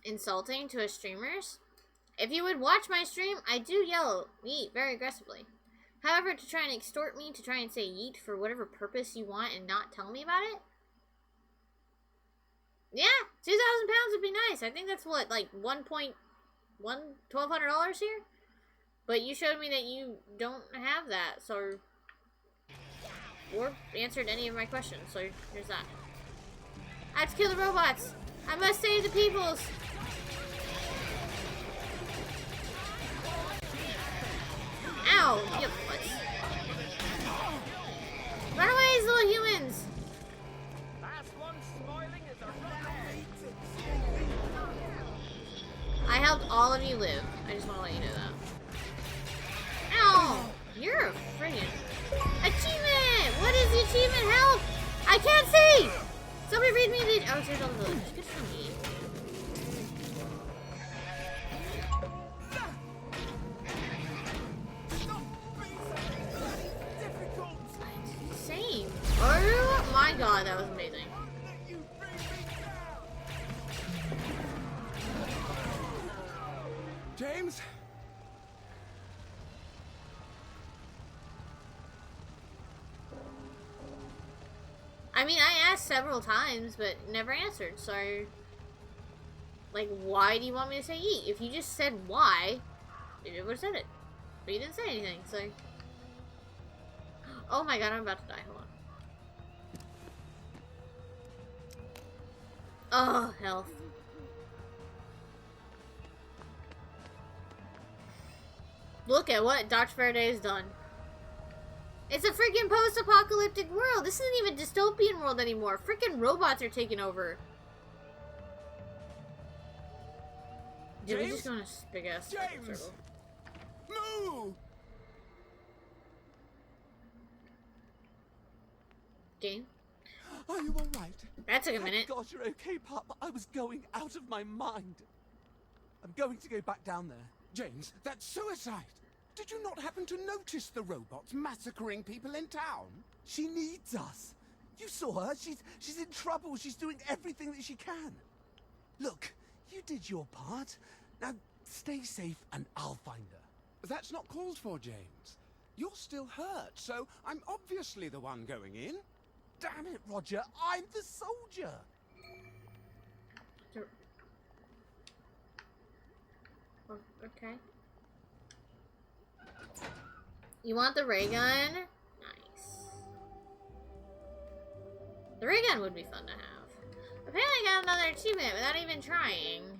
insulting to us streamers. If you would watch my stream, I do yell yeet very aggressively. However, to try and extort me to try and say yeet for whatever purpose you want and not tell me about it, yeah, 2,000 pounds would be nice. I think that's what, like $1,200 here? But you showed me that you don't have that, so... Or answered any of my questions, so there's that. I have to kill the robots! I must save the peoples! Ow! You butts. Run away, little humans! I helped all of you live. I just want to let you know that. Ow! You're a friggin' achievement! What is the achievement? Help! I can't see! Somebody read me the... Oh, it's all the village. Good for me. Same. Oh my god, that was amazing. James? I mean, I asked several times, but never answered, so... Like, why do you want me to say yeet? If you just said why, maybe I would have said it. But you didn't say anything, so... Oh my god, I'm about to die. Hold on. Oh, health. Look at what Dr. Faraday has done. It's a freaking post-apocalyptic world. This isn't even a dystopian world anymore. Freaking robots are taking over. Did we just go in a big ass circle? Moo! Game? Are you alright? That took a minute. God, you're okay, Pup. I was going out of my mind. I'm going to go back down there. James, that's suicide. Did you not happen to notice the robots massacring people in town? She needs us. You saw her. She's in trouble. She's doing everything that she can. Look, you did your part. Now, stay safe and I'll find her. That's not called for, James. You're still hurt, so I'm obviously the one going in. Damn it, Roger. I'm the soldier. Okay. You want the ray gun? Nice. The ray gun would be fun to have. Apparently I got another achievement without even trying.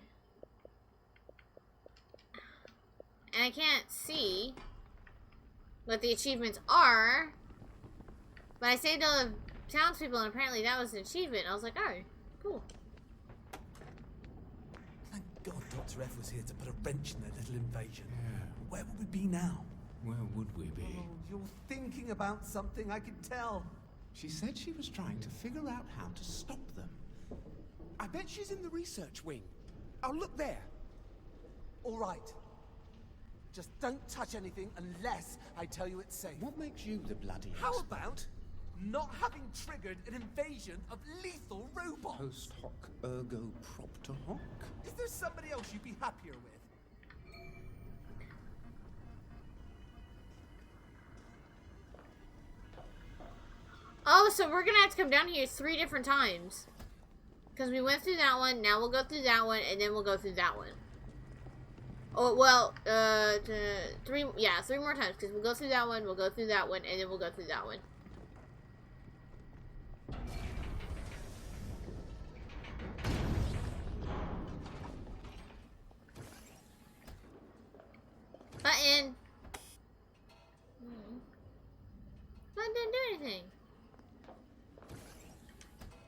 And I can't see what the achievements are. But I saved all the townspeople and apparently that was an achievement. I was like, oh, cool. Thank God Dr. F was here to put a wrench in their little invasion. Where would we be now? Where would we be? Oh, you're thinking about something, I can tell. She said she was trying to figure out how to stop them. I bet she's in the research wing. Oh, look there. All right. Just don't touch anything unless I tell you it's safe. What makes you the bloody How expert? about not having triggered an invasion of lethal robots? Post hoc ergo propter hoc? Is there somebody else you'd be happier with? Oh, so we're gonna have to come down here 3 different times. Because we went through that one, now we'll go through that one, and then we'll go through that one. Oh, well, 3 more times. Because we'll go through that one, we'll go through that one, and then we'll go through that one. Button! Button didn't do anything.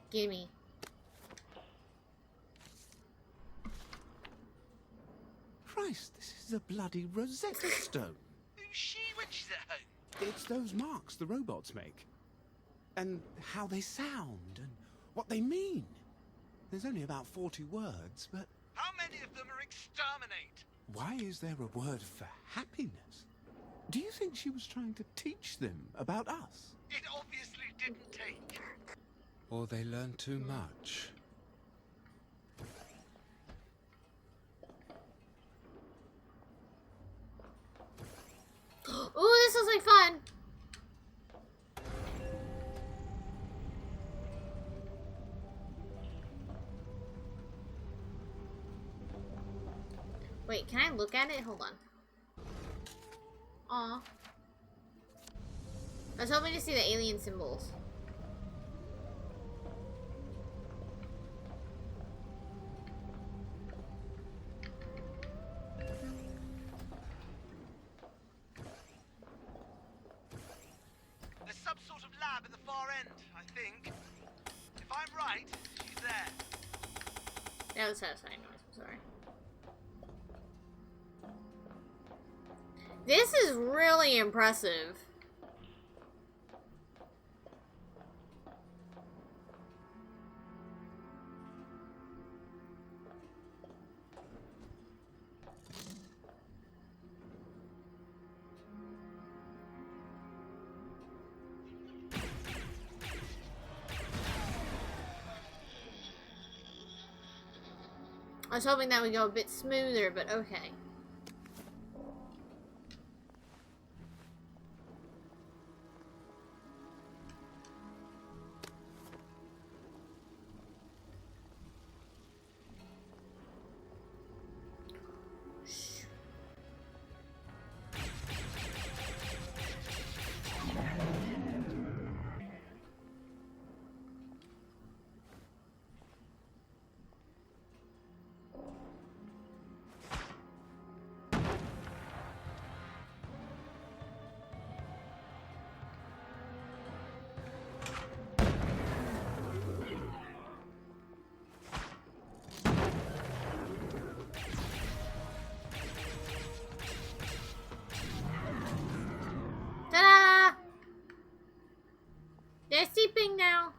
Gimme. Christ, this is a bloody Rosetta Stone. Who's she when she's at home? It's those marks the robots make. And how they sound, and what they mean. There's only about 40 words, but How many of them are exterminate? why is there a word for happiness? Do you think she was trying to teach them about us? It obviously didn't take. Or they learned too much? Ooh, this looks like fun! Wait, can I look at it? Hold on. Aw. I was hoping to see the alien symbols. There's some sort of lab at the far end, I think. If I'm right, she's there. That was satisfying noise, I'm sorry. This is really impressive. I was hoping that would go a bit smoother, but okay. Ta-da! They're sleeping now.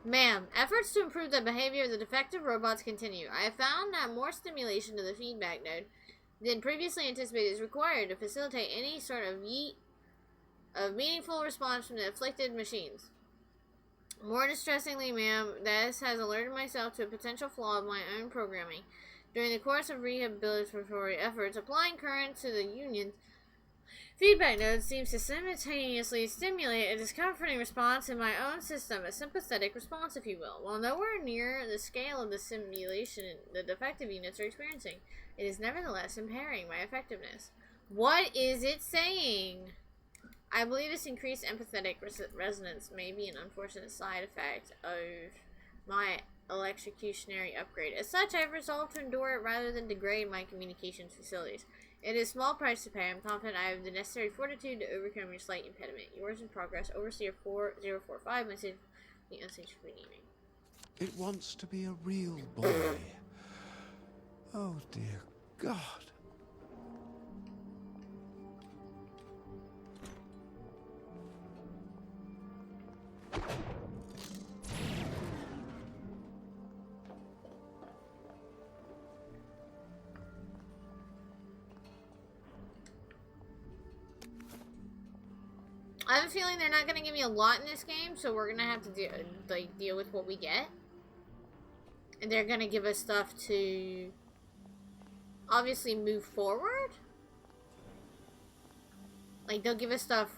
Ma'am, efforts to improve the behavior of the defective robots continue. I have found that more stimulation to the feedback node than previously anticipated is required to facilitate any sort of meaningful response from the afflicted machines. More distressingly, ma'am, this has alerted myself to a potential flaw of my own programming. During the course of rehabilitatory efforts, applying current to the unions Feedback node seems to simultaneously stimulate a discomforting response in my own system, a sympathetic response, if you will. While nowhere near the scale of the simulation the defective units are experiencing, it is nevertheless impairing my effectiveness. What is it saying? I believe this increased empathetic resonance may be an unfortunate side effect of my electrocutionary upgrade. As such, I have resolved to endure it rather than degrade my communications facilities. It is a small price to pay. I'm confident I have the necessary fortitude to overcome your slight impediment. Yours in progress, Overseer 4045, message the unsafe for naming. It wants to be a real boy. Oh dear God. I have a feeling they're not going to give me a lot in this game, so we're going to have to deal with what we get. And they're going to give us stuff to obviously move forward. Like, they'll give us stuff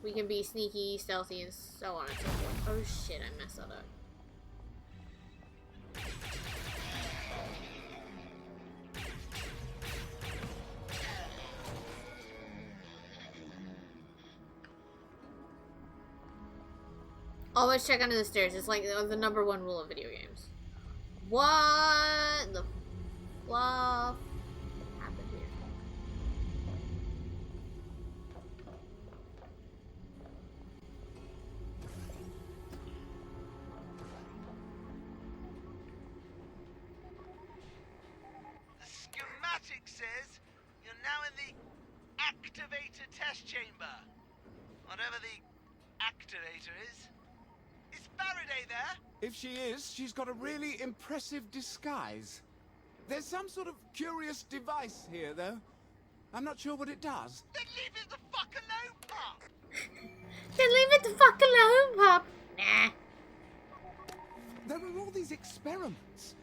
we can be sneaky, stealthy, and so on and so forth. Oh shit, I messed that up. Always check under the stairs. It's like the #1 rule of video games. What the fluff happened here? The schematic says you're now in the activator test chamber. Whatever the activator is. Is Faraday there? If she is, she's got a really impressive disguise. There's some sort of curious device here, though. I'm not sure what it does. Then leave it the fuck alone, pup! Then leave it the fuck alone, pup. Nah. There are all these experiments.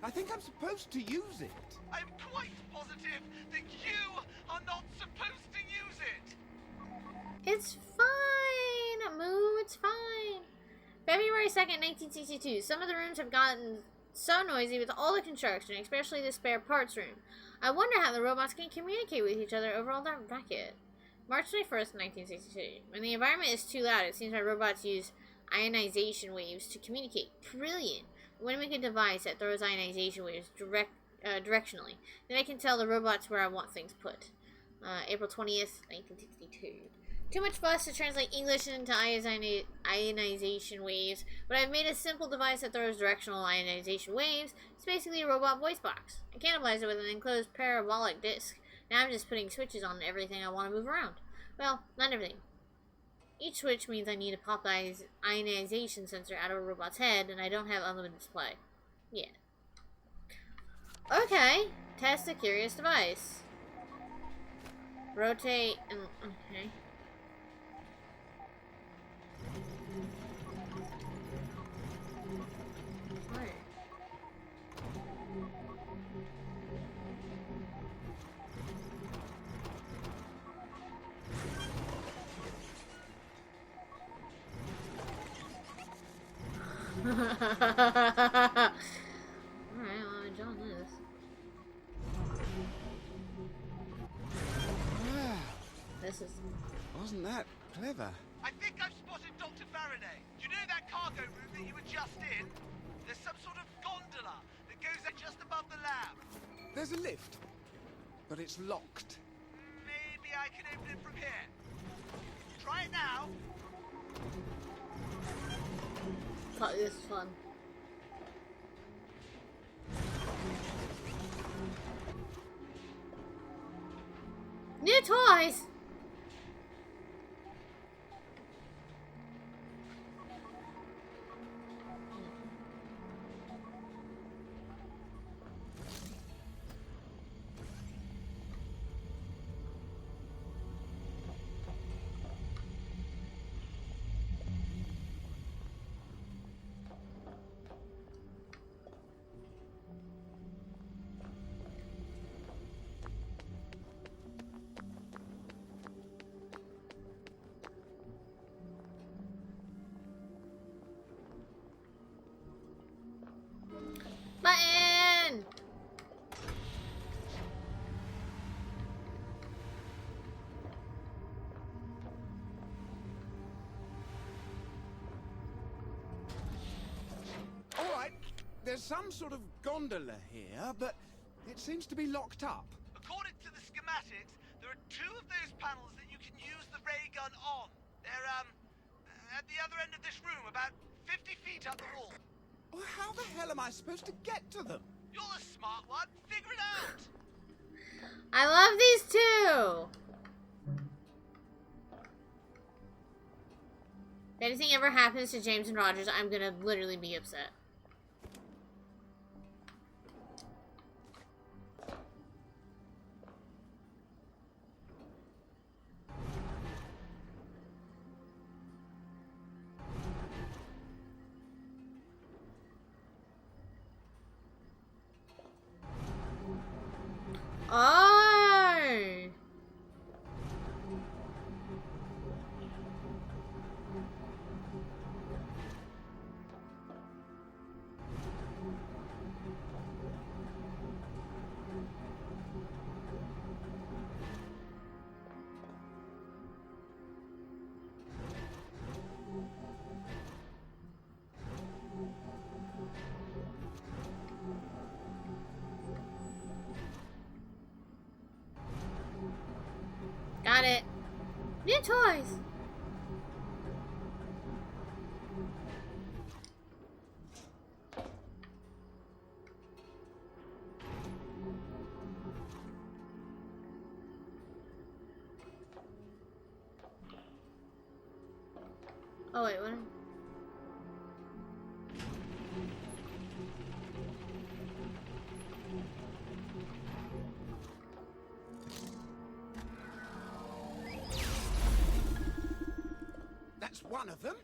I think I'm supposed to use it. I'm quite positive that you are not supposed to use it! It's fine, Moo, it's fine. February 2nd, 1962. Some of the rooms have gotten so noisy with all the construction, especially the spare parts room. I wonder how the robots can communicate with each other over all that racket. March 21st, 1962. When the environment is too loud, it seems my robots use ionization waves to communicate. Brilliant. I'm going to make a device that throws ionization waves directionally. Then I can tell the robots where I want things put. April 20th, 1962. Too much fuss to translate English into ionization waves, but I've made a simple device that throws directional ionization waves. It's basically a robot voice box. I cannibalized it with an enclosed parabolic disc. Now I'm just putting switches on everything I want to move around. Well, not everything. Each switch means I need to pop the ionization sensor out of a robot's head, and I don't have unlimited display. Yeah. Okay. Test the curious device. Rotate and... okay. Alright, well, I John this. Wow, This is... wasn't that clever? I think I've spotted Dr. Faraday. You know that cargo room that you were just in? There's some sort of gondola that goes out just above the lab. There's a lift, but it's locked. Maybe I can open it from here. Try it now. Thought this was fun. New toys! there's some sort of gondola here, but it seems to be locked up. According to the schematics, there are 2 of those panels that you can use the ray gun on. They're, at the other end of this room, about 50 feet up the wall. Well, how the hell am I supposed to get to them? You're the smart one. Figure it out. I love these two. If anything ever happens to James and Rogers, I'm gonna literally be upset. Oh! Got it. New toys. Oh wait, what? That's one of them.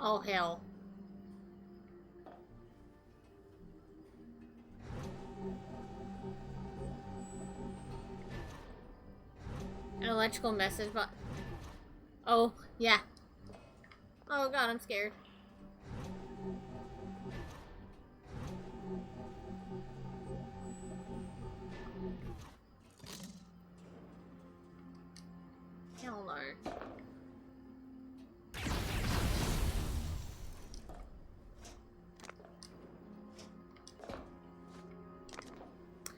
Oh hell. An electrical message box. Oh, yeah. Oh god, I'm scared. Hell no.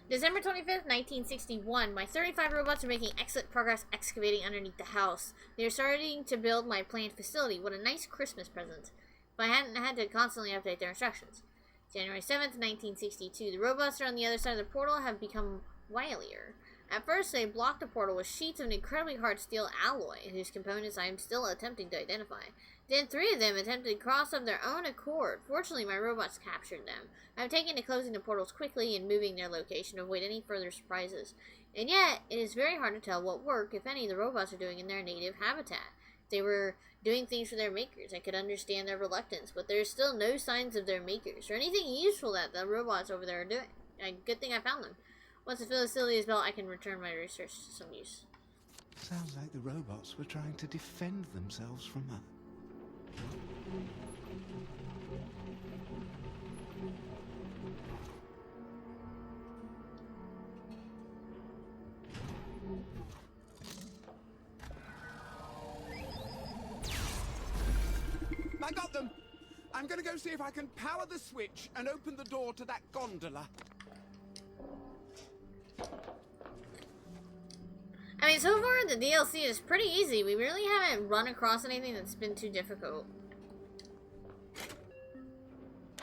December 25th, 1961. My 35 robots are making excellent progress excavating underneath the house. They are starting to build my planned facility. What a nice Christmas present. If I hadn't had to constantly update their instructions. January 7th, 1962. The robots on the other side of the portal have become wilier. At first, they blocked the portal with sheets of an incredibly hard steel alloy, whose components I am still attempting to identify. Then 3 of them attempted to cross of their own accord. Fortunately, my robots captured them. I have taken to closing the portals quickly and moving their location to avoid any further surprises. And yet, it is very hard to tell what work, if any, the robots are doing in their native habitat. If they were doing things for their makers, I could understand their reluctance, but there is still no signs of their makers, or anything useful that the robots over there are doing. Good thing I found them. Once the facility is built, I can return my research to some use. Sounds like the robots were trying to defend themselves from her. I got them! I'm gonna go see if I can power the switch and open the door to that gondola. I mean, so far the DLC is pretty easy. We really haven't run across anything that's been too difficult.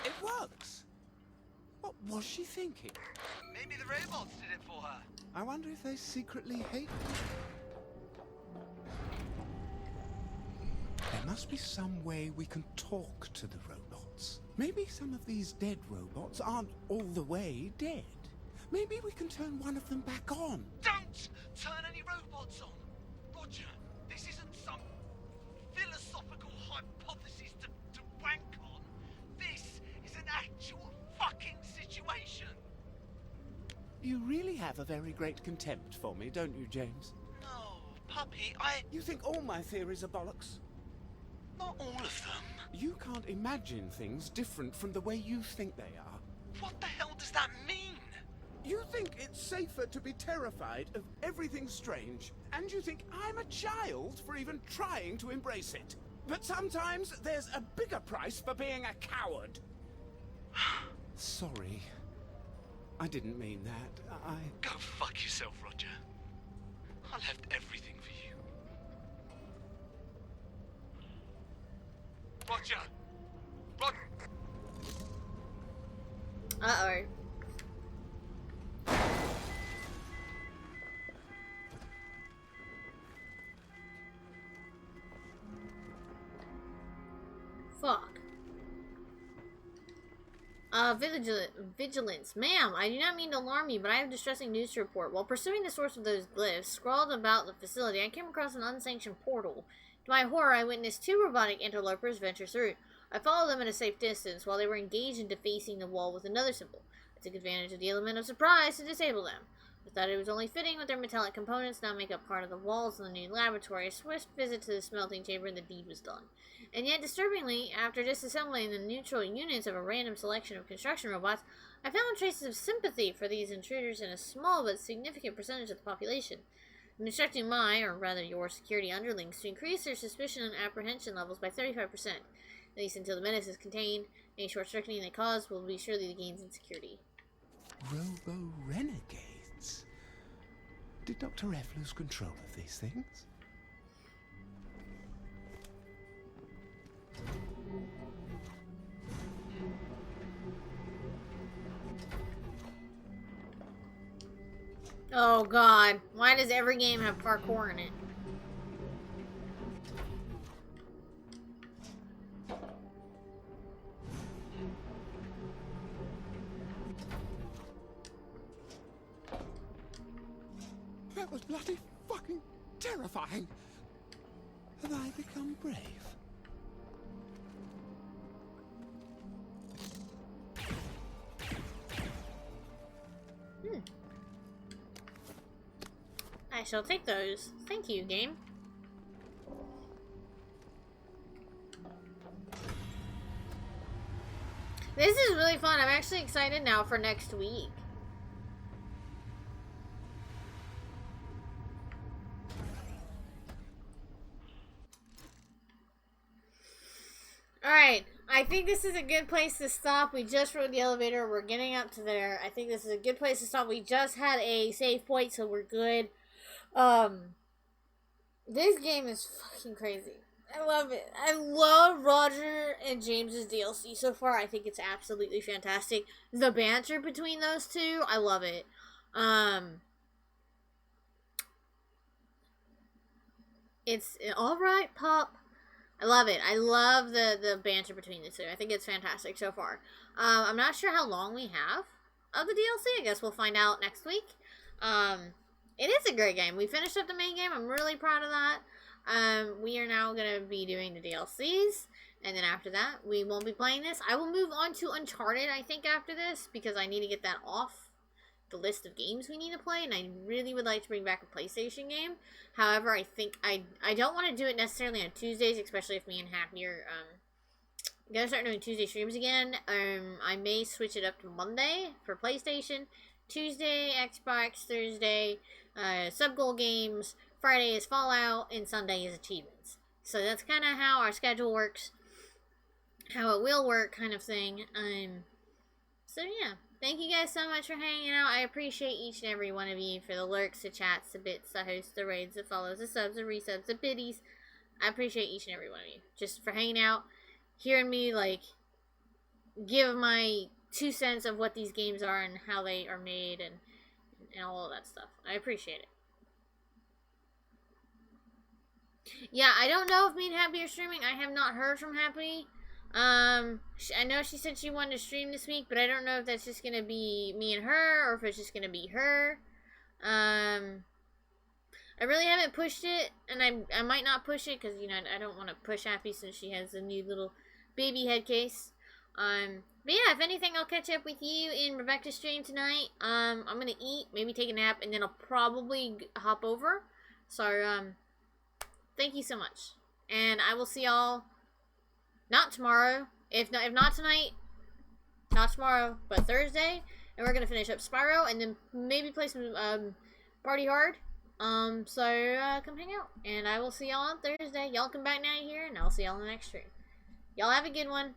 It works! What was she thinking? Maybe the robots did it for her. I wonder if they secretly hate me. There must be some way we can talk to the robots. Maybe some of these dead robots aren't all the way dead. Maybe we can turn one of them back on. Don't turn any robots on! Roger, this isn't some philosophical hypothesis to wank on. This is an actual fucking situation! You really have a very great contempt for me, don't you, James? No, puppy, You think all my theories are bollocks? Not all of them. You can't imagine things different from the way you think they are. What the hell does that mean? You think it's safer to be terrified of everything strange, and you think I'm a child for even trying to embrace it. But sometimes there's a bigger price for being a coward. Sorry. I didn't mean that. Go fuck yourself, Roger. I left everything for you. Roger! Uh-oh. Fuck. Vigilance. Ma'am, I do not mean to alarm you, but I have distressing news to report. While pursuing the source of those glyphs, scrawled about the facility, I came across an unsanctioned portal. To my horror, I witnessed 2 robotic interlopers venture through. I followed them at a safe distance while they were engaged in defacing the wall with another symbol. I took advantage of the element of surprise to disable them. I thought it was only fitting with their metallic components now make up part of the walls of the new laboratory. A swift visit to the smelting chamber and the deed was done. And yet, disturbingly, after disassembling the neutral units of a random selection of construction robots, I found traces of sympathy for these intruders in a small but significant percentage of the population. I'm instructing my, or rather your, security underlings to increase their suspicion and apprehension levels by 35%, at least until the menace is contained. Any short-circuiting they cause will be surely the gains in security. Robo-renegades? Did Dr. F lose control of these things? Oh god, why does every game have parkour in it? That was bloody fucking terrifying. Have I become brave? I shall take those. Thank you, game. This is really fun. I'm actually excited now for next week. Alright, I think this is a good place to stop. We just rode the elevator. We're getting up to there. I think this is a good place to stop. We just had a save point, so we're good. This game is fucking crazy. I love it. I love Roger and James's DLC so far. I think it's absolutely fantastic. The banter between those two, I love it. It's alright, Pop. I love it. I love the banter between the two. I think it's fantastic so far. I'm not sure how long we have of the DLC. I guess we'll find out next week. It is a great game. We finished up the main game. I'm really proud of that. We are now going to be doing the DLCs. And then after that, we won't be playing this. I will move on to Uncharted, I think, after this. Because I need to get that off the list of games we need to play. And I really would like to bring back a PlayStation game. However, I think I don't want to do it necessarily on Tuesdays. Especially if me and Happy are going to start doing Tuesday streams again. I may switch it up to Monday for PlayStation. Tuesday, Xbox. Thursday, sub-goal games. Friday is Fallout. And Sunday is achievements. So that's kind of how our schedule works. How it will work kind of thing. So yeah. Thank you guys so much for hanging out. I appreciate each and every one of you for the lurks, the chats, the bits, the hosts, the raids, the follows, the subs, the resubs, the biddies. I appreciate each and every one of you. Just for hanging out. Hearing me, like, give my 2 cents of what these games are and how they are made and all of that stuff. I appreciate it. Yeah, I don't know if me and Happy are streaming. I have not heard from Happy. I know she said she wanted to stream this week, but I don't know if that's just gonna be me and her or if it's just gonna be her. I really haven't pushed it, and I might not push it because, you know, I don't want to push Happy since she has a new little baby head case. But yeah, if anything, I'll catch up with you in Rebecca's stream tonight. I'm gonna eat, maybe take a nap, and then I'll probably hop over. So, thank you so much. And I will see y'all not tomorrow. If not tonight, not tomorrow, but Thursday. And we're gonna finish up Spyro and then maybe play some Party Hard. So come hang out. And I will see y'all on Thursday. Y'all come back now here, and I'll see y'all in the next stream. Y'all have a good one.